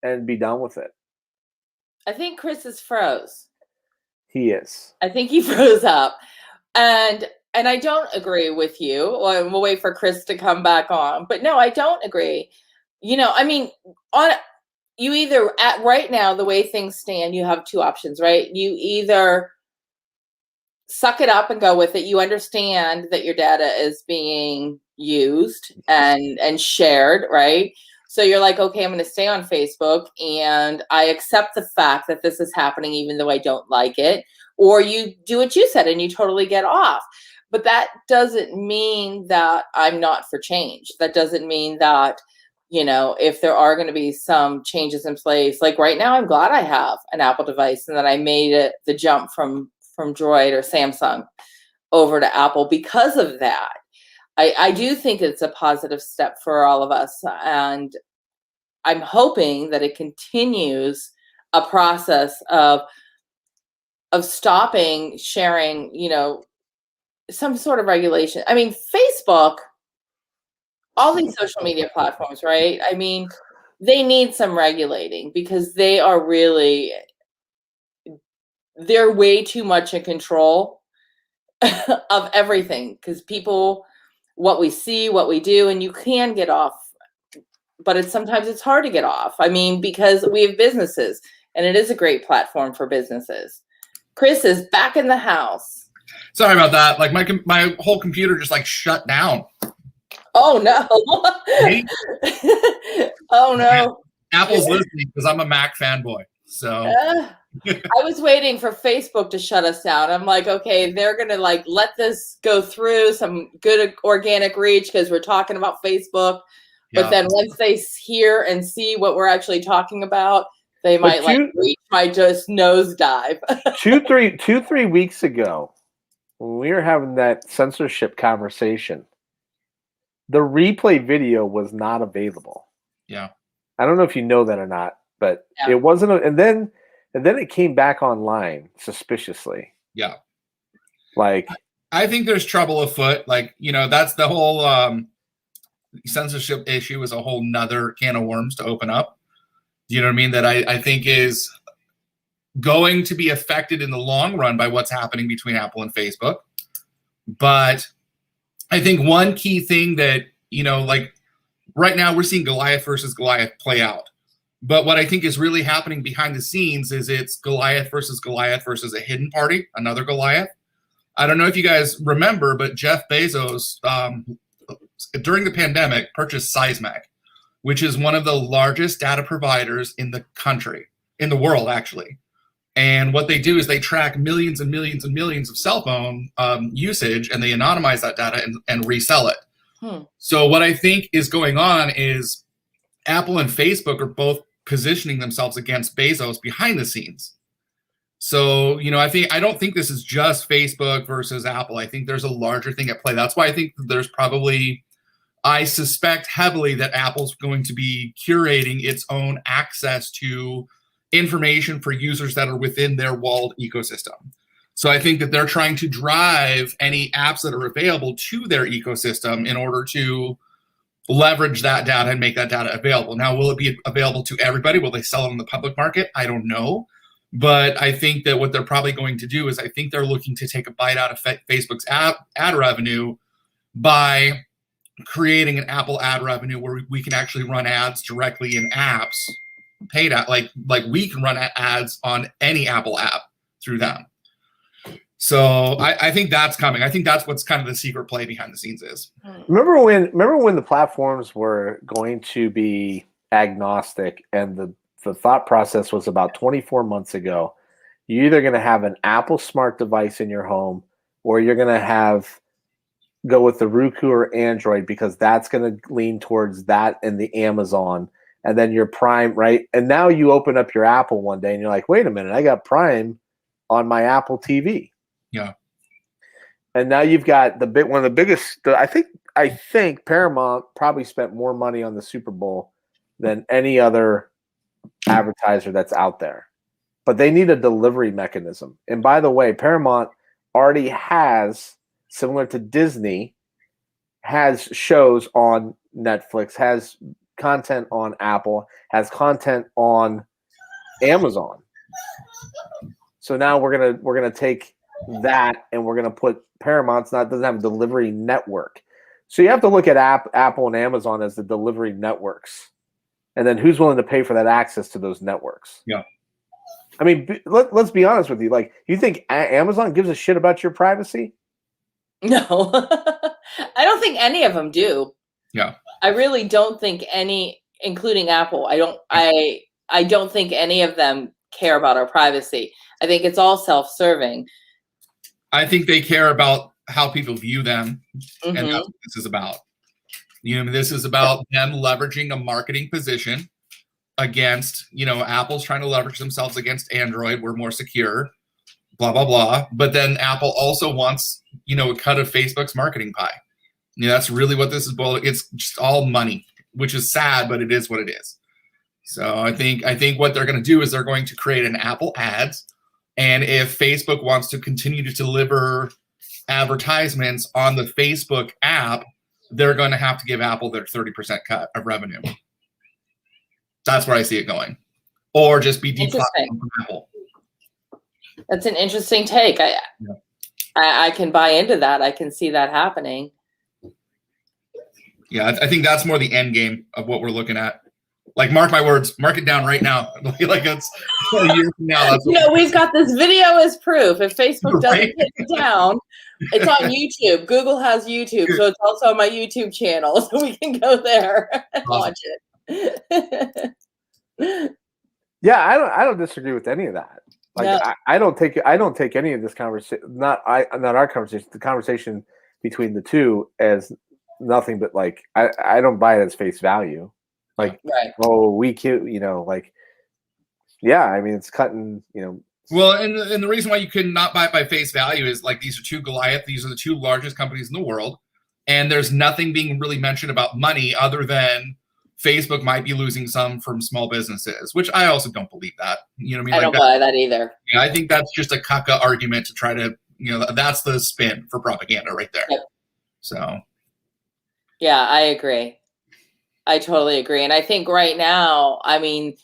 and be done with it. I think Chris is froze. He is. I think he froze up. And I don't agree with you. Well, we'll wait for Chris to come back on. But no, I don't agree. You know, I mean, you either right now, the way things stand, you have two options, right? You either suck it up and go with it. You understand that your data is being used and shared, right? So you're like, okay, I'm going to stay on Facebook and I accept the fact that this is happening, even though I don't like it. Or you do what you said and you totally get off. But that doesn't mean that I'm not for change. That doesn't mean that, you know, if there are going to be some changes in place, like right now, I'm glad I have an Apple device and that I made it the jump from Droid or Samsung over to Apple because of that. I do think it's a positive step for all of us. And I'm hoping that it continues a process of stopping sharing, you know, some sort of regulation. I mean, Facebook, all these social media platforms, right? I mean, they need some regulating because they are really, they're way too much in control of everything because people, what we see, what we do, and you can get off, but sometimes it's hard to get off. I mean, because we have businesses and it is a great platform for businesses. Chris is back in the house. Sorry about that. Like my whole computer just like shut down. Oh no. Oh no. Apple's listening because I'm a Mac fanboy. So I was waiting for Facebook to shut us down. I'm like, okay, they're going to like let this go through some good organic reach because we're talking about Facebook. But then once they hear and see what we're actually talking about, they might reach my just nosedive. 2-3 weeks ago, when we were having that censorship conversation, the replay video was not available. Yeah. I don't know if you know that or not, but it wasn't. And then it came back online suspiciously. Yeah. Like, I think there's trouble afoot. Like, that's the whole censorship issue is a whole nother can of worms to open up. You know what I mean? That I think is going to be affected in the long run by what's happening between Apple and Facebook. But I think one key thing that, like right now we're seeing Goliath versus Goliath play out. But what I think is really happening behind the scenes is it's Goliath versus a hidden party, another Goliath. I don't know if you guys remember, but Jeff Bezos, during the pandemic, purchased Sizmek, which is one of the largest data providers in the country, in the world, actually. And what they do is they track millions and millions and millions of cell phone usage, and they anonymize that data and resell it. So what I think is going on is Apple and Facebook are both positioning themselves against Bezos behind the scenes. So, I don't think this is just Facebook versus Apple. I think there's a larger thing at play. That's why I think there's probably, I suspect heavily that Apple's going to be curating its own access to information for users that are within their walled ecosystem. So I think that they're trying to drive any apps that are available to their ecosystem in order to leverage that data and make that data available. Now, will it be available to everybody? Will they sell it in the public market? I don't know. But I think that what they're probably going to do is I think they're looking to take a bite out of Facebook's ad revenue by creating an Apple ad revenue where we can actually run ads directly in apps, paid ad, like we can run ads on any Apple app through them. So I think that's coming. I think that's what's kind of the secret play behind the scenes is. Remember when the platforms were going to be agnostic, and the thought process was about 24 months ago, you're either going to have an Apple smart device in your home, or you're going to go with the Roku or Android, because that's going to lean towards that and the Amazon, and then your Prime, right? And now you open up your Apple one day and you're like, wait a minute, I got Prime on my Apple TV. Yeah. And now you've got one of the biggest. I think Paramount probably spent more money on the Super Bowl than any other advertiser that's out there. But they need a delivery mechanism. And by the way, Paramount already has, similar to Disney, has shows on Netflix, has content on Apple, has content on Amazon. So now we're gonna take that and we're gonna put Paramount's doesn't have a delivery network. So you have to look at Apple and Amazon as the delivery networks, and then who's willing to pay for that access to those networks? Yeah. I mean, let's be honest with you. Like, you think Amazon gives a shit about your privacy? No, I don't think any of them do. Yeah. I really don't think any, including Apple. I don't think any of them care about our privacy. I think it's all self-serving. I think they care about how people view them, and that's what this is about. This is about them leveraging a marketing position against, Apple's trying to leverage themselves against Android. We're more secure, blah, blah, blah. But then Apple also wants, a cut of Facebook's marketing pie. That's really what this is about. It's just all money, which is sad, but it is what it is. So I think what they're going to do is they're going to create an Apple Ads. And if Facebook wants to continue to deliver advertisements on the Facebook app, they're going to have to give Apple their 30% cut of revenue. That's where I see it going. Or just be deplatformed from Apple. That's an interesting take. I can buy into that. I can see that happening. Yeah, I think that's more the end game of what we're looking at. Like, mark my words, mark it down right now. Like it's a year from now. That's we've got this video as proof. If Facebook doesn't Right. take it down, it's on YouTube. Google has YouTube, so it's also on my YouTube channel, so we can go there and Awesome. watch it. Yeah, I don't disagree with any of that. Like No. I don't take any of this conversation, not our conversation, the conversation between the two as nothing but like I don't buy it as face value. Like, Right. oh, we can, like, yeah, I mean, it's cutting, Well, and the reason why you could not buy it by face value is like these are two Goliath. These are the two largest companies in the world, and there's nothing being really mentioned about money other than Facebook might be losing some from small businesses, which I also don't believe that. You know what I mean? I don't buy that either. Yeah, I think that's just a caca argument to try to, that's the spin for propaganda right there. Yep. So. Yeah, I agree. I totally agree. And I think right now, I mean,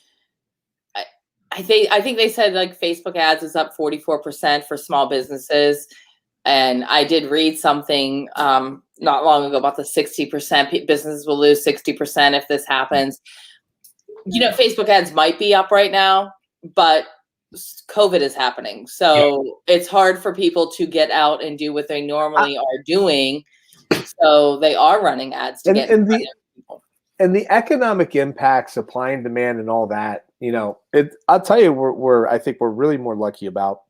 I think they said like Facebook ads is up 44% for small businesses. And I did read something not long ago about the 60% businesses will lose 60% if this happens. Facebook ads might be up right now, but COVID is happening. So it's hard for people to get out and do what they normally are doing. So they are running ads to get in front of people. And the economic impact, supply and demand, and all that, I'll tell you, I think we're really more lucky about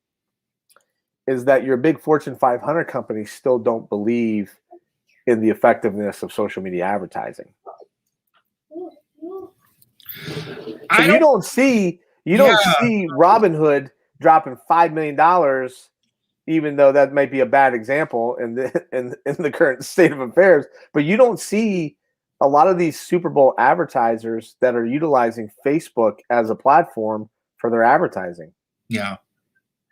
is that your big Fortune 500 companies still don't believe in the effectiveness of social media advertising. So you don't see Robinhood dropping $5 million, even though that might be a bad example in the current state of affairs. But you don't see a lot of these Super Bowl advertisers that are utilizing Facebook as a platform for their advertising. Yeah.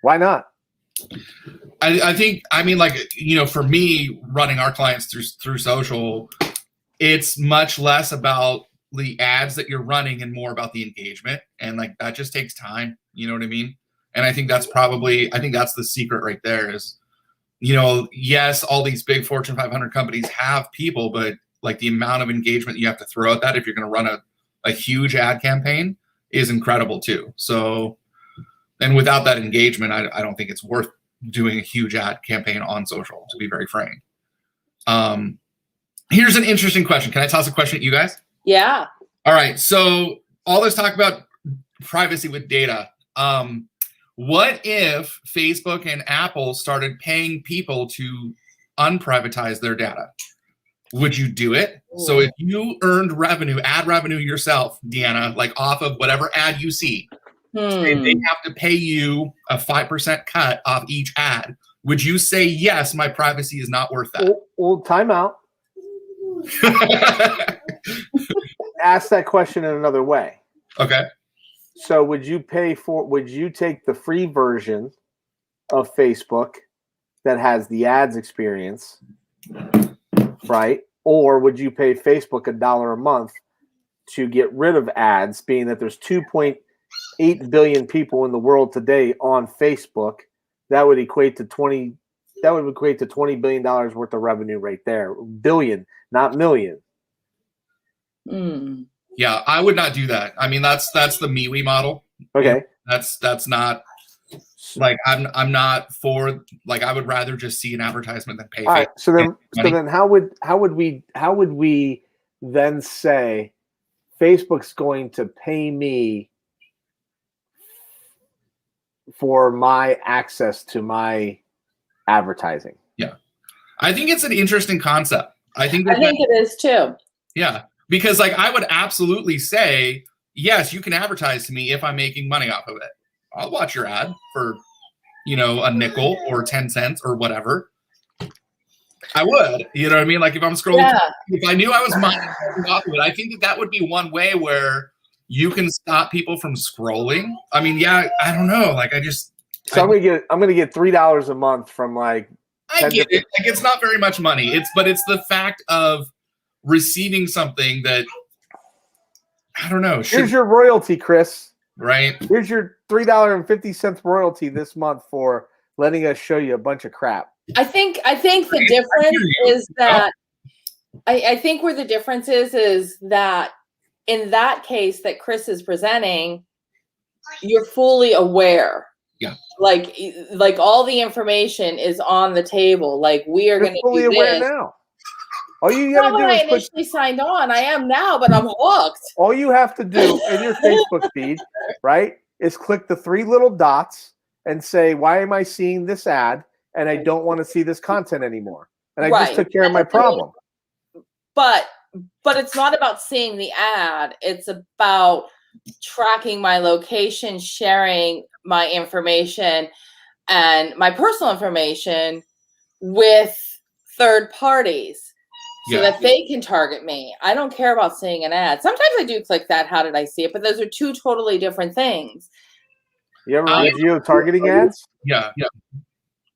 Why not? I think, for me, running our clients through social, it's much less about the ads that you're running and more about the engagement. And like, that just takes time. You know what I mean? And I think that's the secret right there is, yes, all these big Fortune 500 companies have people, but like the amount of engagement you have to throw at that if you're going to run a huge ad campaign is incredible too. So, and without that engagement, I don't think it's worth doing a huge ad campaign on social, to be very frank. Here's an interesting question. Can I toss a question at you guys? Yeah. All right. So all this talk about privacy with data. What if Facebook and Apple started paying people to unprivatize their data? Would you do it? Ooh. So if you earned ad revenue yourself, Deanna, like off of whatever ad you see, and they have to pay you a 5% cut off each ad, would you say, yes, my privacy is not worth that? Well, time out. Ask that question in another way. Okay. So would you take the free version of Facebook that has the ads experience, right? Or would you pay Facebook $1 a month to get rid of ads, being that there's 2.8 billion people in the world today on Facebook? That would equate to $20 billion worth of revenue right there. Billion, not million. Yeah, I would not do that. I mean, that's the MeWe model. Okay. That's not like I'm not for, like, I would rather just see an advertisement than pay. All right. So then how would we then say Facebook's going to pay me for my access to my advertising? Yeah. I think it's an interesting concept. I think it is too. Yeah. Because like I would absolutely say, yes, you can advertise to me if I'm making money off of it. I'll watch your ad for, a nickel or 10 cents or whatever. I would, you know what I mean? Like if I'm scrolling, if I knew I was money off of it, I think that would be one way where you can stop people from scrolling. I mean, yeah, I don't know. Like I'm gonna get $3 a month from like. I get it. Like it's not very much money. But it's the fact of receiving something that I don't know. Here's your royalty, Chris. Right. Here's your $3.50 royalty this month for letting us show you a bunch of crap. I think the difference is that I think where the difference is that in that case that Chris is presenting, you're fully aware. Yeah. Like all the information is on the table. Like, we are going to fully do aware this. now. All you Not got to when do I is initially signed on. I am now, but I'm hooked. all you have to do in your Facebook feed, right, is click the 3 little dots and say, why am I seeing this ad? And I don't want to see this content anymore. And I just took care of my problem. But it's not about seeing the ad. It's about tracking my location, sharing my information and my personal information with third parties so that they can target me. I don't care about seeing an ad. Sometimes I do click that, how did I see it? But those are 2 totally different things. You ever run geo-targeting ads? Yeah.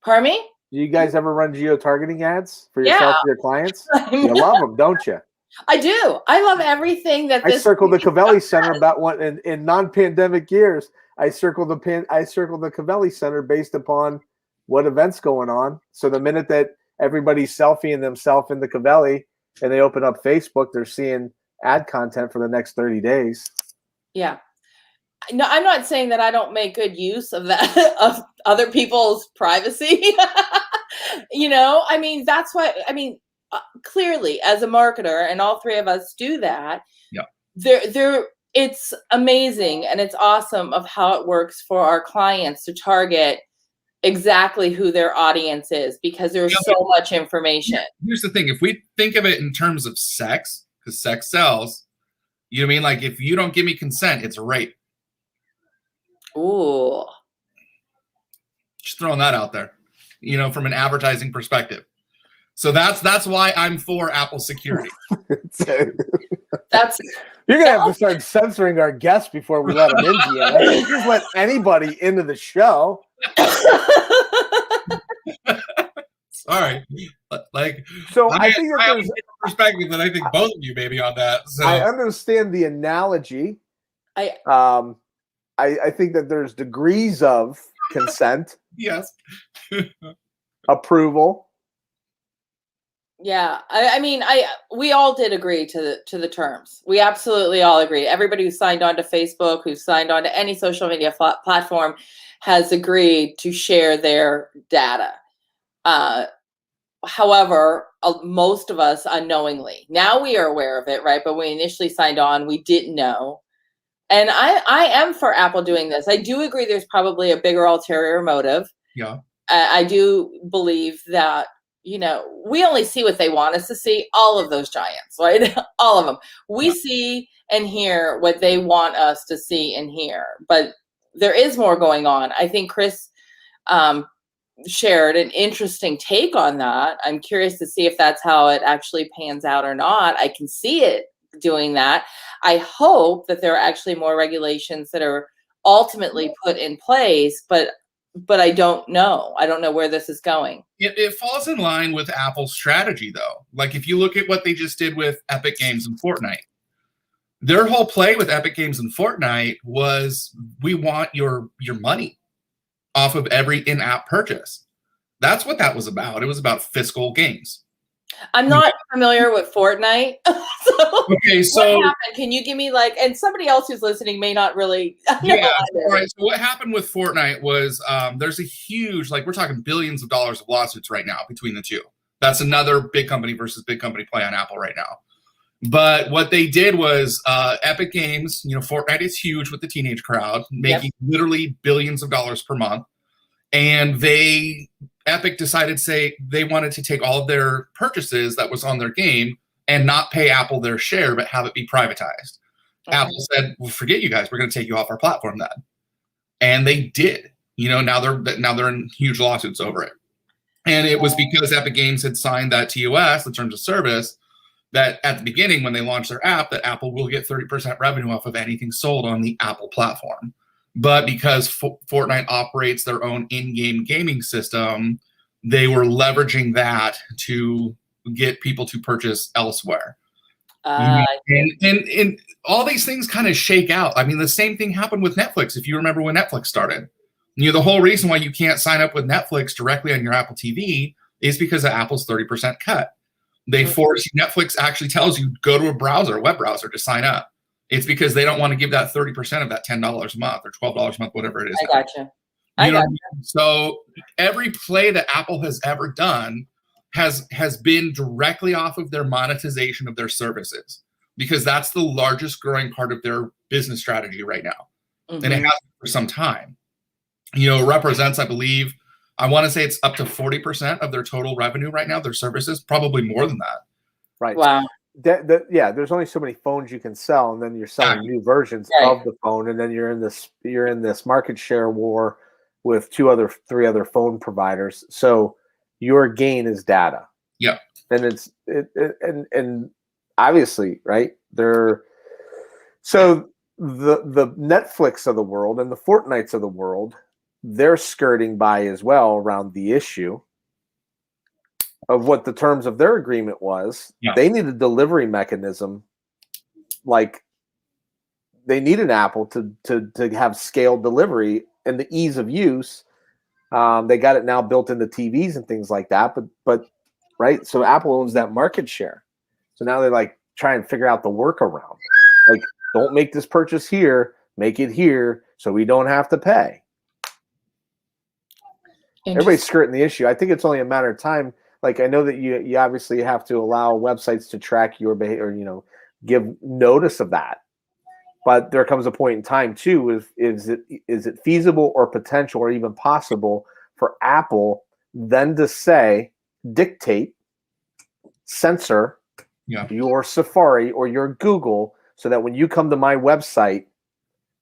Pardon me? Do you guys ever run geo-targeting ads for yourself and your clients? You love them, don't you? I do. I love everything that I circled the Cavelli Center about what in non-pandemic years. I circled the Cavelli Center based upon what events going on. So the minute that everybody's selfieing themselves in the Cavelli and they open up Facebook, they're seeing ad content for the next 30 days. Yeah. No, I'm not saying that I don't make good use of that, of other people's privacy. I mean, that's why, clearly as a marketer, and all 3 of us do that. Yeah. It's amazing and it's awesome of how it works for our clients to target exactly who their audience is, because there's so much information. Here's the thing. If we think of it in terms of sex, because sex sells, you know what I mean? Like, if you don't give me consent, it's rape. Ooh. Just throwing that out there, from an advertising perspective. So that's why I'm for Apple security. You're gonna have to start censoring our guests before we let them in here. You just let anybody into the show. Sorry, so I think that there's a different perspective than I think both of you maybe on that. So I understand the analogy. I think that there's degrees of consent. Yes. Approval. Yeah, we all did agree to the terms. We absolutely all agreed. Everybody who signed on to Facebook, who signed on to any social media platform, has agreed to share their data. However, most of us unknowingly. Now we are aware of it, right? But when we initially signed on, we didn't know. And I am for Apple doing this. I do agree there's probably a bigger ulterior motive. Yeah. I do believe that, we only see what they want us to see, all of those giants, right? All of them. We see and hear what they want us to see and hear. But there is more going on. I think Chris shared an interesting take on that. I'm curious to see if that's how it actually pans out or not. I can see it doing that. I hope that there are actually more regulations that are ultimately put in place, but I don't know. I don't know where this is going. It falls in line with Apple's strategy, though. Like, if you look at what they just did with Epic Games and Fortnite, their whole play with Epic Games and Fortnite was, we want your money off of every in-app purchase. That's what that was about. It was about fiscal gains. I'm not familiar with Fortnite. Okay, so what happened? Can you give me and somebody else who's listening may not really know. Yeah. All right. So what happened with Fortnite was there's a huge, we're talking billions of dollars of lawsuits right now between the two. That's another big company versus big company play on Apple right now. But what they did was Epic Games, Fortnite is huge with the teenage crowd, making literally billions of dollars per month. And Epic decided they wanted to take all of their purchases that was on their game and not pay Apple their share, but have it be privatized. Okay. Apple said, well, forget you guys. We're going to take you off our platform then. And they did. Now they're in huge lawsuits over it. And it was because Epic Games had signed that TOS, the terms of service, that at the beginning when they launched their app, that Apple will get 30% revenue off of anything sold on the Apple platform. But because Fortnite operates their own in-game gaming system, they were leveraging that to get people to purchase elsewhere. And all these things kind of shake out. I mean, the same thing happened with Netflix. If you remember when Netflix started, the whole reason why you can't sign up with Netflix directly on your Apple TV is because of Apple's 30% cut. They force Netflix actually tells you go to a web browser to sign up. It's because they don't want to give that 30% of that $10 a month or $12 a month, whatever it is. I gotcha. You know what I mean? So every play that Apple has ever done has been directly off of their monetization of their services, because that's the largest growing part of their business strategy right now. And it has been for some time. You know, it represents, I believe, I want to say it's up to 40% of their total revenue right now, their services, probably more than that. Right. Wow. Yeah, there's only so many phones you can sell, and then you're selling new versions of the phone, and then you're in this market share war with three other phone providers. So your gain is data. Yeah. And and obviously, right? So the Netflix of the world and the Fortnites of the world, they're skirting by as well around the issue of what the terms of their agreement was. Yeah. They need a delivery mechanism, like they need an Apple to have scaled delivery and the ease of use. They got it now built into TVs and things like that, but right. So Apple owns that market share. So now they're like trying to figure out the workaround. Like, don't make this purchase here, make it here, so we don't have to pay. Everybody's skirting the issue. I think it's only a matter of time. Like, I know that you obviously have to allow websites to track your behavior, you know, give notice of that. But there comes a point in time too, is it feasible or potential or even possible for Apple then to say, dictate, censor your Safari or your Google, so that when you come to my website,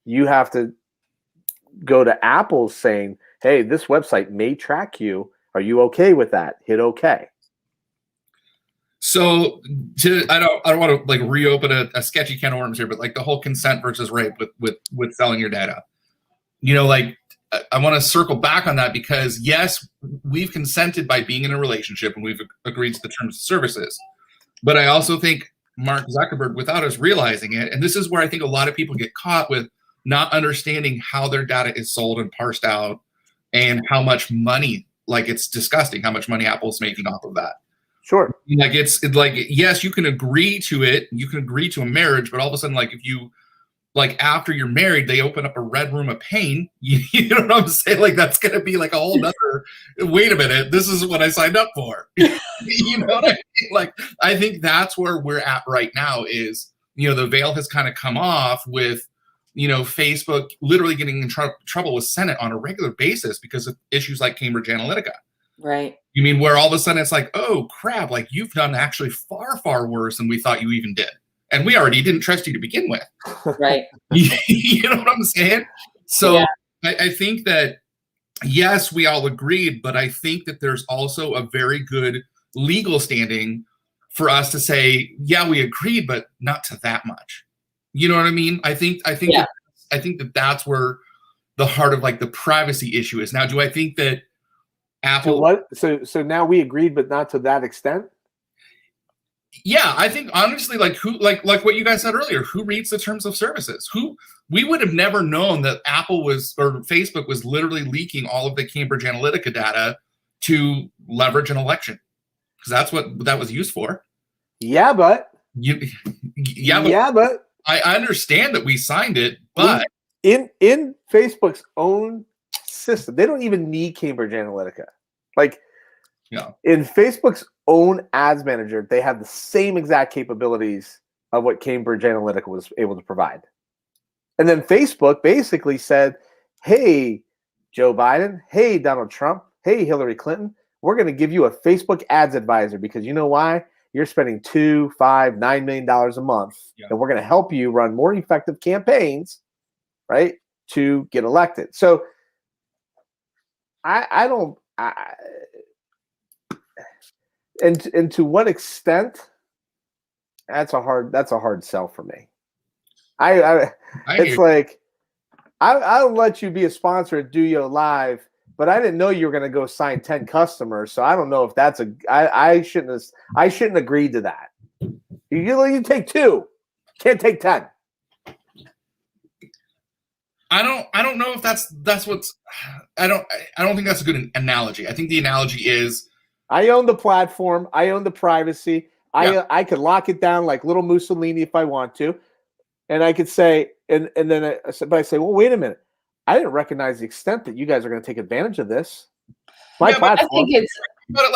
you have to go to Apple saying, hey, this website may track you. Are you okay with that? Hit okay. So I don't want to like reopen a sketchy can of worms here, but like the whole consent versus rape with selling your data, you know, like I want to circle back on that, because yes, we've consented by being in a relationship and we've agreed to the terms of services. But I also think Mark Zuckerberg, without us realizing it, and this is where I think a lot of people get caught with not understanding how their data is sold and parsed out, and how much money, like it's disgusting how much money Apple's making off of that. Sure. Like it's like, yes, you can agree to it, you can agree to a marriage, but all of a sudden, like if you, like after you're married, they open up a red room of pain. You know what I'm saying? Like that's gonna be like a whole nother. Wait a minute, this is what I signed up for. You know what I mean? Like I think that's where we're at right now. Is, you know, the veil has kind of come off with, you know, Facebook literally getting in trouble with Senate on a regular basis because of issues like Cambridge Analytica. Right. You mean where all of a sudden it's like, oh crap, like you've done actually far, far worse than we thought you even did. And we already didn't trust you to begin with. Right. You know what I'm saying? So I think that, yes, we all agreed, but I think that there's also a very good legal standing for us to say, yeah, we agreed, but not to that much. You know what I mean? I think that that's where the heart of like the privacy issue is. Now, do I think that Apple? So now we agreed, but not to that extent. Yeah, I think honestly, like who, like what you guys said earlier, who reads the terms of services? We would have never known that Apple was, or Facebook was literally leaking all of the Cambridge Analytica data to leverage an election, because that's what that was used for. Yeah, but but I understand that we signed it, but in Facebook's own system, they don't even need Cambridge Analytica. Like, in Facebook's own ads manager, they have the same exact capabilities of what Cambridge Analytica was able to provide. And then Facebook basically said, hey, Joe Biden, hey, Donald Trump, hey, Hillary Clinton, we're going to give you a Facebook ads advisor, because you know why? You're spending $2, $5, $9 million a month, and we're going to help you run more effective campaigns, right, to get elected. So and to what extent? That's a hard sell for me. It's like I'll let you be a sponsor at Do Yo Live, but I didn't know you were going to go sign 10 customers, so I don't know if that's I shouldn't agree to that. You take 2, can't take 10. I don't know if that's what's I don't think that's a good analogy. I think the analogy is, I own the platform. I own the privacy. I could lock it down like little Mussolini if I want to. And I could say, and then I said, well, wait a minute. I didn't recognize the extent that you guys are going to take advantage of this. My platform. I think it's but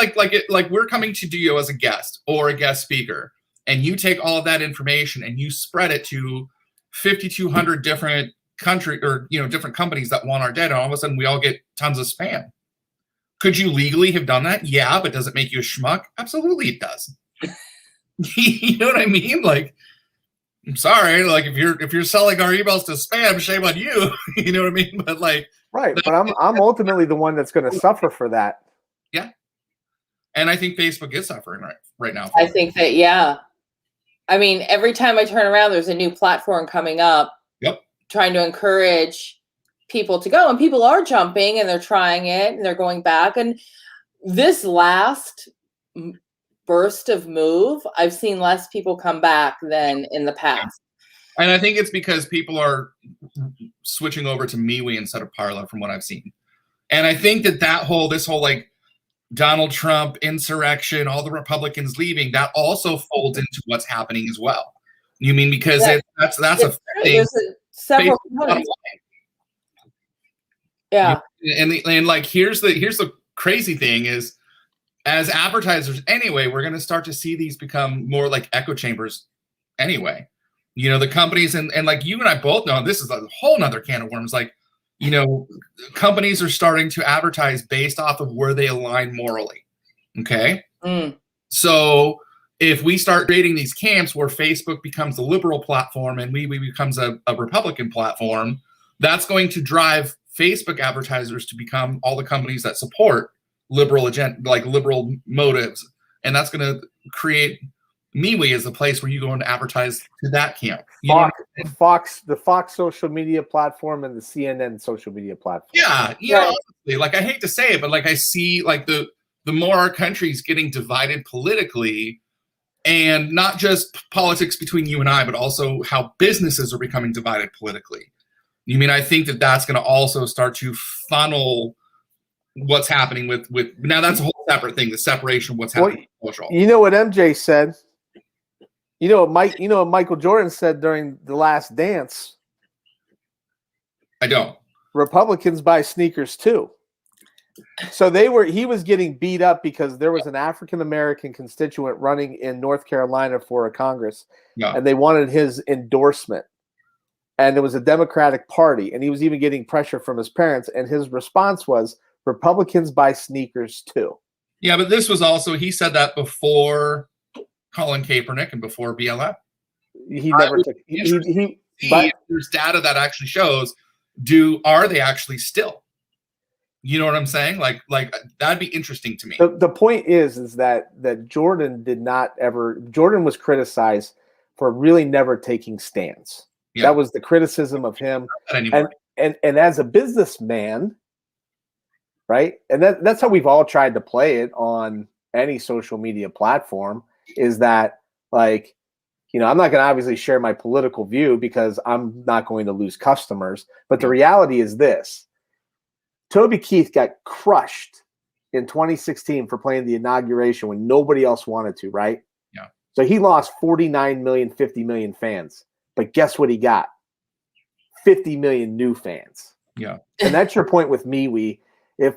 like we're coming to you as a guest or a guest speaker, and you take all of that information and you spread it to 5,200 different different companies that want our data, and all of a sudden we all get tons of spam. Could you legally have done that? Yeah, but does it make you a schmuck? Absolutely it does. You know what I mean? Like, I'm sorry, like if you're selling our emails to spam, shame on you. You know what I mean? But like, right, but I'm ultimately the one that's going to suffer for that. Yeah. And I think Facebook is suffering right now. I think that, yeah. I mean, every time I turn around, there's a new platform coming up. Yep. Trying to encourage people to go, and people are jumping and they're trying it and they're going back. And this last burst of move, I've seen less people come back than in the past. And I think it's because people are switching over to MeWe instead of Parler, from what I've seen. And I think this whole like Donald Trump insurrection, all the Republicans leaving, that also folds into what's happening as well. You mean because that's affecting several components. Yeah. And like here's the crazy thing is, as advertisers anyway, we're going to start to see these become more like echo chambers anyway. You know, the companies and like you and I both know, this is a whole nother can of worms. Like, you know, companies are starting to advertise based off of where they align morally. Okay. So if we start creating these camps where Facebook becomes the liberal platform and MeWe becomes a Republican platform, that's going to drive Facebook advertisers to become all the companies that support liberal agenda, like liberal motives. And that's going to create MeWe as a place where you go and advertise to that camp. The Fox social media platform and the CNN social media platform. Yeah, yeah. Honestly, like I hate to say it, but like I see like the more our country's getting divided politically, and not just politics between you and I, but also how businesses are becoming divided politically. You mean I think that that's going to also start to funnel what's happening with now that's a whole separate thing, the separation of what's happening with social. You know what MJ said? You know what Michael Jordan said during The Last Dance? I don't. Republicans buy sneakers too. So he was getting beat up because there was an African American constituent running in North Carolina for a Congress, and they wanted his endorsement. And it was a Democratic Party, and he was even getting pressure from his parents. And his response was, Republicans buy sneakers too. Yeah, but this was also, he said that before Colin Kaepernick and before BLM. He never took. But there's data that actually shows, are they actually still? You know what I'm saying? Like that'd be interesting to me. The point is that Jordan Jordan was criticized for really never taking stands. Yeah. That was the criticism of him. And as a businessman, right? And that's how we've all tried to play it on any social media platform, is that, like, you know, I'm not going to obviously share my political view because I'm not going to lose customers. But the reality is this: Toby Keith got crushed in 2016 for playing the inauguration when nobody else wanted to, right? Yeah. So he lost 49 million, 50 million fans. But guess what he got? 50 million new fans. Yeah. And that's your point with MeWe. If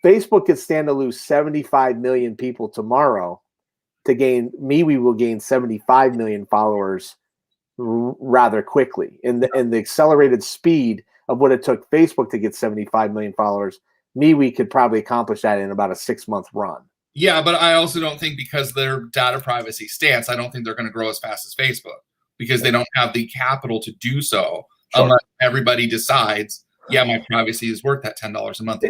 Facebook could stand to lose 75 million people tomorrow, MeWe will gain 75 million followers rather quickly. And the accelerated speed of what it took Facebook to get 75 million followers, MeWe could probably accomplish that in about a 6-month run. Yeah, but I also don't think, because their data privacy stance, I don't think they're going to grow as fast as Facebook, because they don't have the capital to do so. Sure. Unless everybody decides, yeah, my privacy is worth that $10 a month.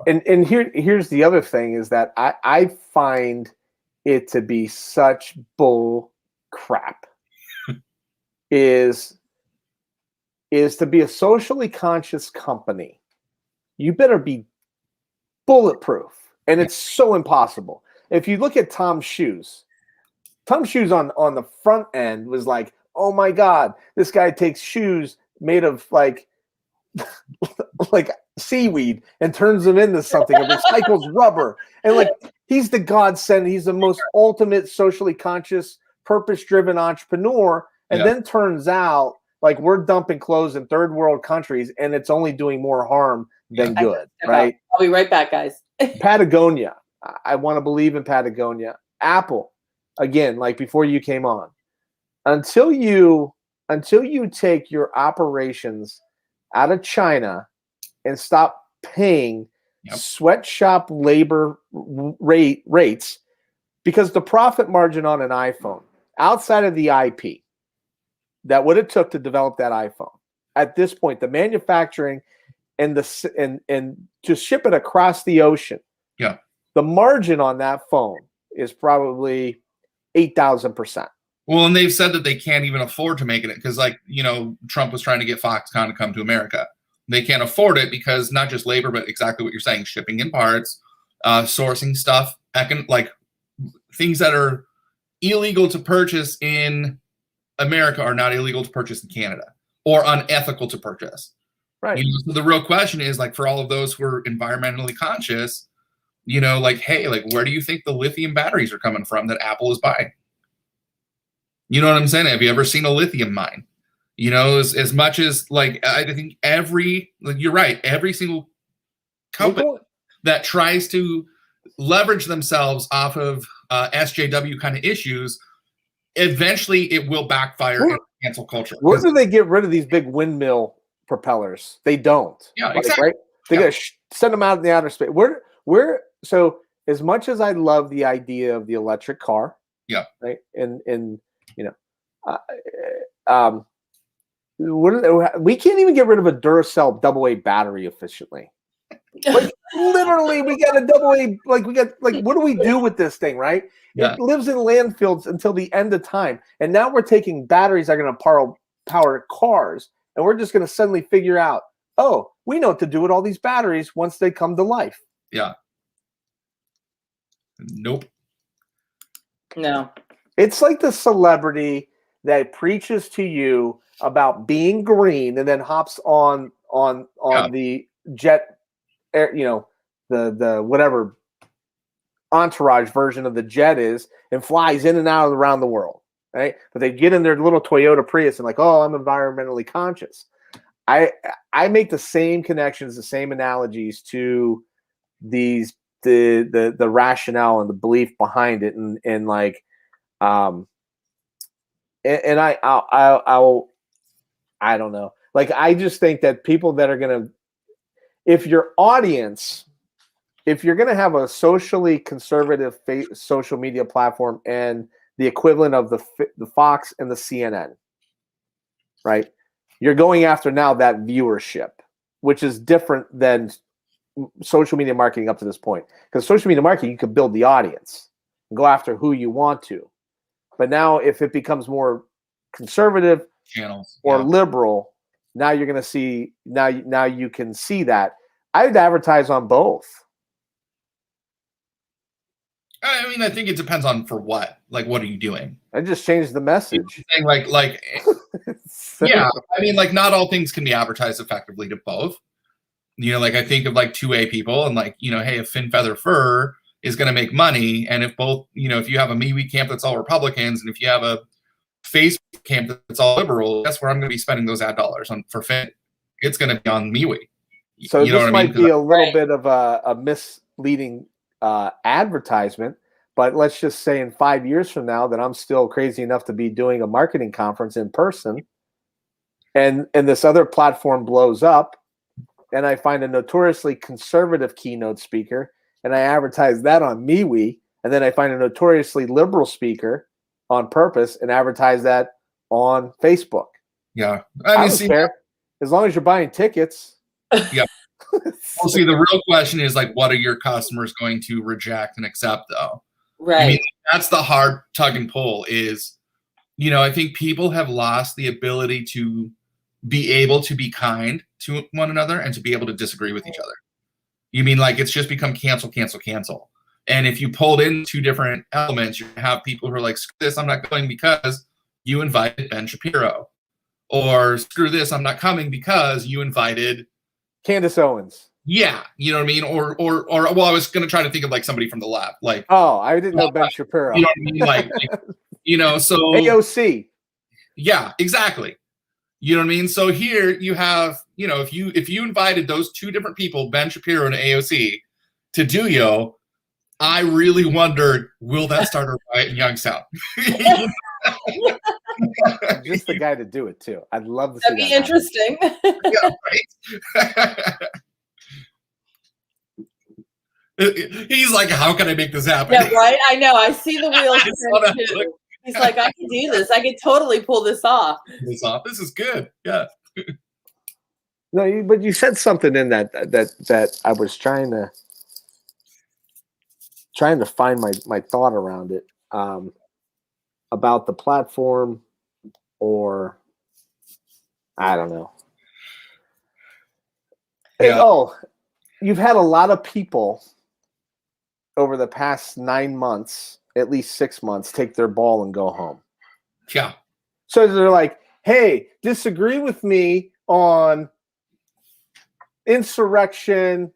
And here's the other thing, is that I find it to be such bull crap is to be a socially conscious company, you better be bulletproof. And it's so impossible. If you look at Tom's shoes on the front end was like, oh my God, this guy takes shoes made of like seaweed and turns them into something, and recycles rubber. And like, he's the godsend. He's the most ultimate socially conscious, purpose-driven entrepreneur. And then turns out like we're dumping clothes in third world countries, and it's only doing more harm than good, right? I'll be right back, guys. Patagonia. I want to believe in Patagonia. Apple, again, like before you came on, until you take your operations out of China and stop paying sweatshop labor rates, because the profit margin on an iPhone outside of the IP that what it took to develop that iPhone at this point, the manufacturing and to ship it across the ocean, the margin on that phone is probably 8,000%. Well, and they've said that they can't even afford to make it because, like, you know, Trump was trying to get Foxconn to come to America. They can't afford it because not just labor, but exactly what you're saying, shipping in parts, sourcing stuff, like things that are illegal to purchase in America are not illegal to purchase in Canada or unethical to purchase. Right. You know, so the real question is, like, for all of those who are environmentally conscious, you know, like, hey, like, where do you think the lithium batteries are coming from that Apple is buying? You know what I'm saying? Have you ever seen a lithium mine? You know, as much as, like, I think you're right, every single company that tries to leverage themselves off of SJW kind of issues, eventually it will backfire in cancel culture. Where do they get rid of these big windmill propellers? They don't. Yeah, exactly. Right? They gotta send them out in the outer space. So as much as I love the idea of the electric car, right, and you know, we can't even get rid of a Duracell AA battery efficiently. Like literally, we got a AA. Like what do we do with this thing? Right? Yeah. It lives in landfills until the end of time, and now we're taking batteries that are going to power cars, and we're just going to suddenly figure out, oh, we know what to do with all these batteries once they come to life. Yeah. Nope. No. It's like the celebrity that preaches to you about being green and then hops on the jet, you know, the whatever entourage version of the jet is, and flies in and out around the world, right? But they get in their little Toyota Prius and like, oh, I'm environmentally conscious. I make the same connections, the same analogies to the rationale and the belief behind it, and like, and I don't know. Like, I just think that people that are going to, if you're going to have a socially conservative social media platform and the equivalent of the Fox and the CNN, right? You're going after now that viewership, which is different than social media marketing up to this point. Because social media marketing, you could build the audience and go after who you want to. But now if it becomes more conservative channels or liberal, now you're going to see, now you can see that. I'd advertise on both. I mean, I think it depends on for what. Like, what are you doing? I just changed the message. Like yeah, I mean, like, not all things can be advertised effectively to both. You know, like, I think of like 2A people and like, you know, hey, if Fin Feather Fur is going to make money, and if both, you know, if you have a MeWe camp that's all Republicans, and if you have a Facebook camp that's all liberal, that's where I'm going to be spending those ad dollars on for Fin. It's going to be on MeWe. So you this might be a little bit of a misleading advertisement, but let's just say in 5 years from now that I'm still crazy enough to be doing a marketing conference in person, and this other platform blows up, and I find a notoriously conservative keynote speaker, and I advertise that on MeWe, and then I find a notoriously liberal speaker on purpose and advertise that on Facebook. Yeah. I don't care. As long as you're buying tickets. Yeah. Well, see, the real question is, like, what are your customers going to reject and accept, though? Right. I mean, that's the hard tug and pull is, you know, I think people have lost the ability to be able to be kind to one another and to be able to disagree with each other. You mean, like, it's just become cancel, cancel, cancel. And if you pulled in two different elements, you have people who are like, screw this, I'm not going because you invited Ben Shapiro. Or screw this, I'm not coming because you invited Candace Owens. Yeah, you know what I mean? Or well, I was going to try to think of like somebody from the lab. Like, oh, I didn't know Ben Shapiro. You know what I mean? Like you know, so AOC. Yeah, exactly. You know what I mean? So here you have, if you invited those two different people, Ben Shapiro and AOC, to Duyo, I really wondered, will that start a riot in Youngstown? Just the guy to do it too. I'd love to see That'd be interesting. Yeah, right. He's like, how can I make this happen? Yeah, right. I know. I see the wheels turn too. He's like, I can do this. I can totally pull this off. This is good. Yeah. No, but you said something in that I was trying to find my thought around it, about the platform, or I don't know. Yeah. Oh, you've had a lot of people over the past 9 months, at least 6 months, take their ball and go home. Yeah. So they're like, hey, disagree with me on insurrection,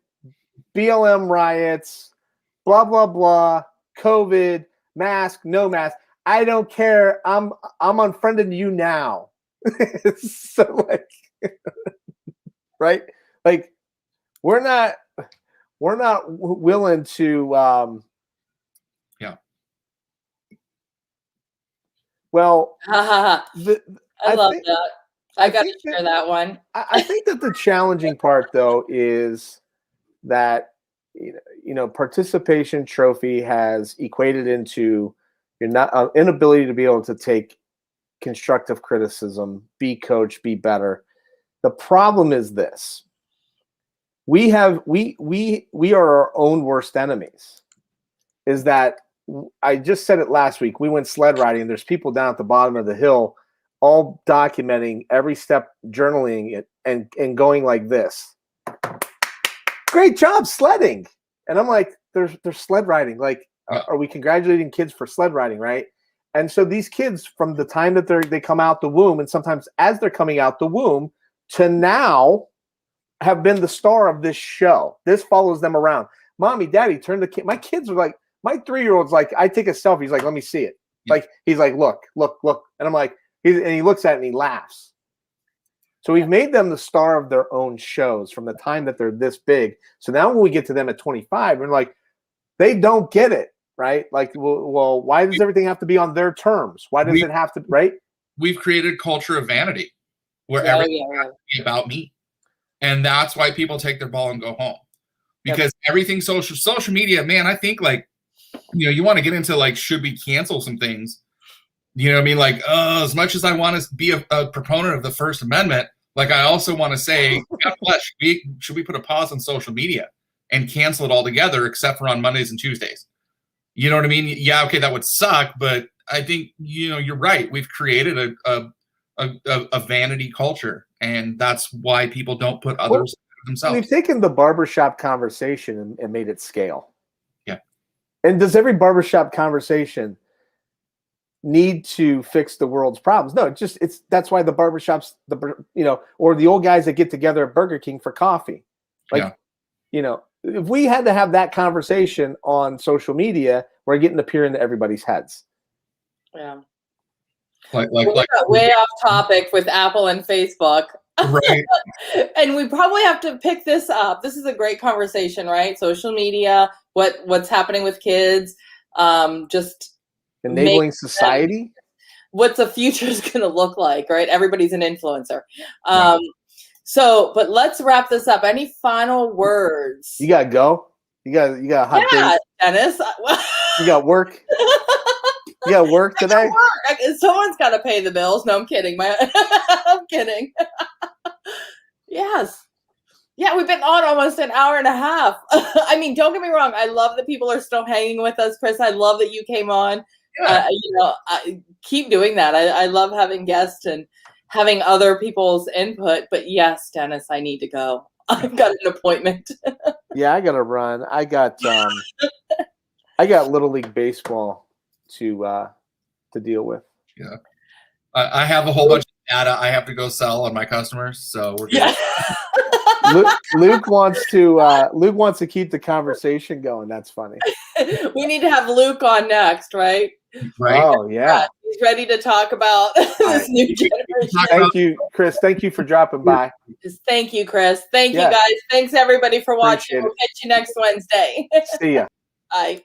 BLM riots, blah, blah, blah, COVID, mask, no mask. I don't care. I'm unfriending you now. So like, right? Like, we're not willing to yeah. I Well, love that. I got to share that one. I think that the challenging part, though, is that participation trophy has equated into your inability to be able to take constructive criticism, be coached, be better. The problem is this: we are our own worst enemies. Is that I just said it last week? We went sled riding. There's people down at the bottom of the hill, all documenting every step, journaling it, and going like this. Great job sledding. And I'm like, they're sled riding. Like, are we congratulating kids for sled riding, right? And so these kids, from the time that they come out the womb, and sometimes as they're coming out the womb, to now have been the star of this show. This follows them around. Mommy, Daddy, turn the kid. My kids are like, my 3-year-old's like, I take a selfie. He's like, let me see it. Yeah. Like, he's like, look. And I'm like, and he looks at it and he laughs. So we've made them the star of their own shows from the time that they're this big. So now when we get to them at 25, we're like, they don't get it, right? Like, well, why does everything have to be on their terms? Why does it have to, right? We've created a culture of vanity where everything has to be about me. And that's why people take their ball and go home. Because everything social media, man, I think like, you want to get into like, should we cancel some things? You know what I mean? Like, as much as I want to be a proponent of the First Amendment, like I also want to say, God bless, should we put a pause on social media and cancel it altogether, except for on Mondays and Tuesdays? You know what I mean? Yeah, okay, that would suck, but I think you're right. We've created a vanity culture, and that's why people don't put others themselves. We've taken the barbershop conversation and made it scale. Yeah. And does every barbershop conversation need to fix the world's problems? No, that's why the barbershops, or the old guys that get together at Burger King for coffee. Like, if we had to have that conversation on social media, we're getting to peer into everybody's heads. Yeah. Like way off topic with Apple and Facebook. Right. And we probably have to pick this up. This is a great conversation, right? Social media, what's happening with kids, just enabling society. What the future is going to look like, right? Everybody's an influencer. But let's wrap this up. Any final words? You got to go. You got hot days. Dennis. You got work. You got work today. Someone's got to pay the bills. No, I'm kidding. I'm kidding. Yes. Yeah, we've been on almost an hour and a half. I mean, don't get me wrong. I love that people are still hanging with us, Chris. I love that you came on. Yeah. Keep doing that. I love having guests and having other people's input. But yes, Dennis, I need to go. I've got an appointment. Yeah, I got to run. I got Little League Baseball to deal with. Yeah. I have a whole bunch of data I have to go sell on my customers, so we're good. Yeah. Luke wants to keep the conversation going. That's funny. We need to have Luke on next, right? Right. Oh yeah. He's ready to talk about this new generation. Thank you, Chris. Thank you for dropping by. Thank you, Chris. Thank Yeah. you, guys. Thanks, everybody, for watching. Appreciate We'll it. catch you next Wednesday. See ya. Bye.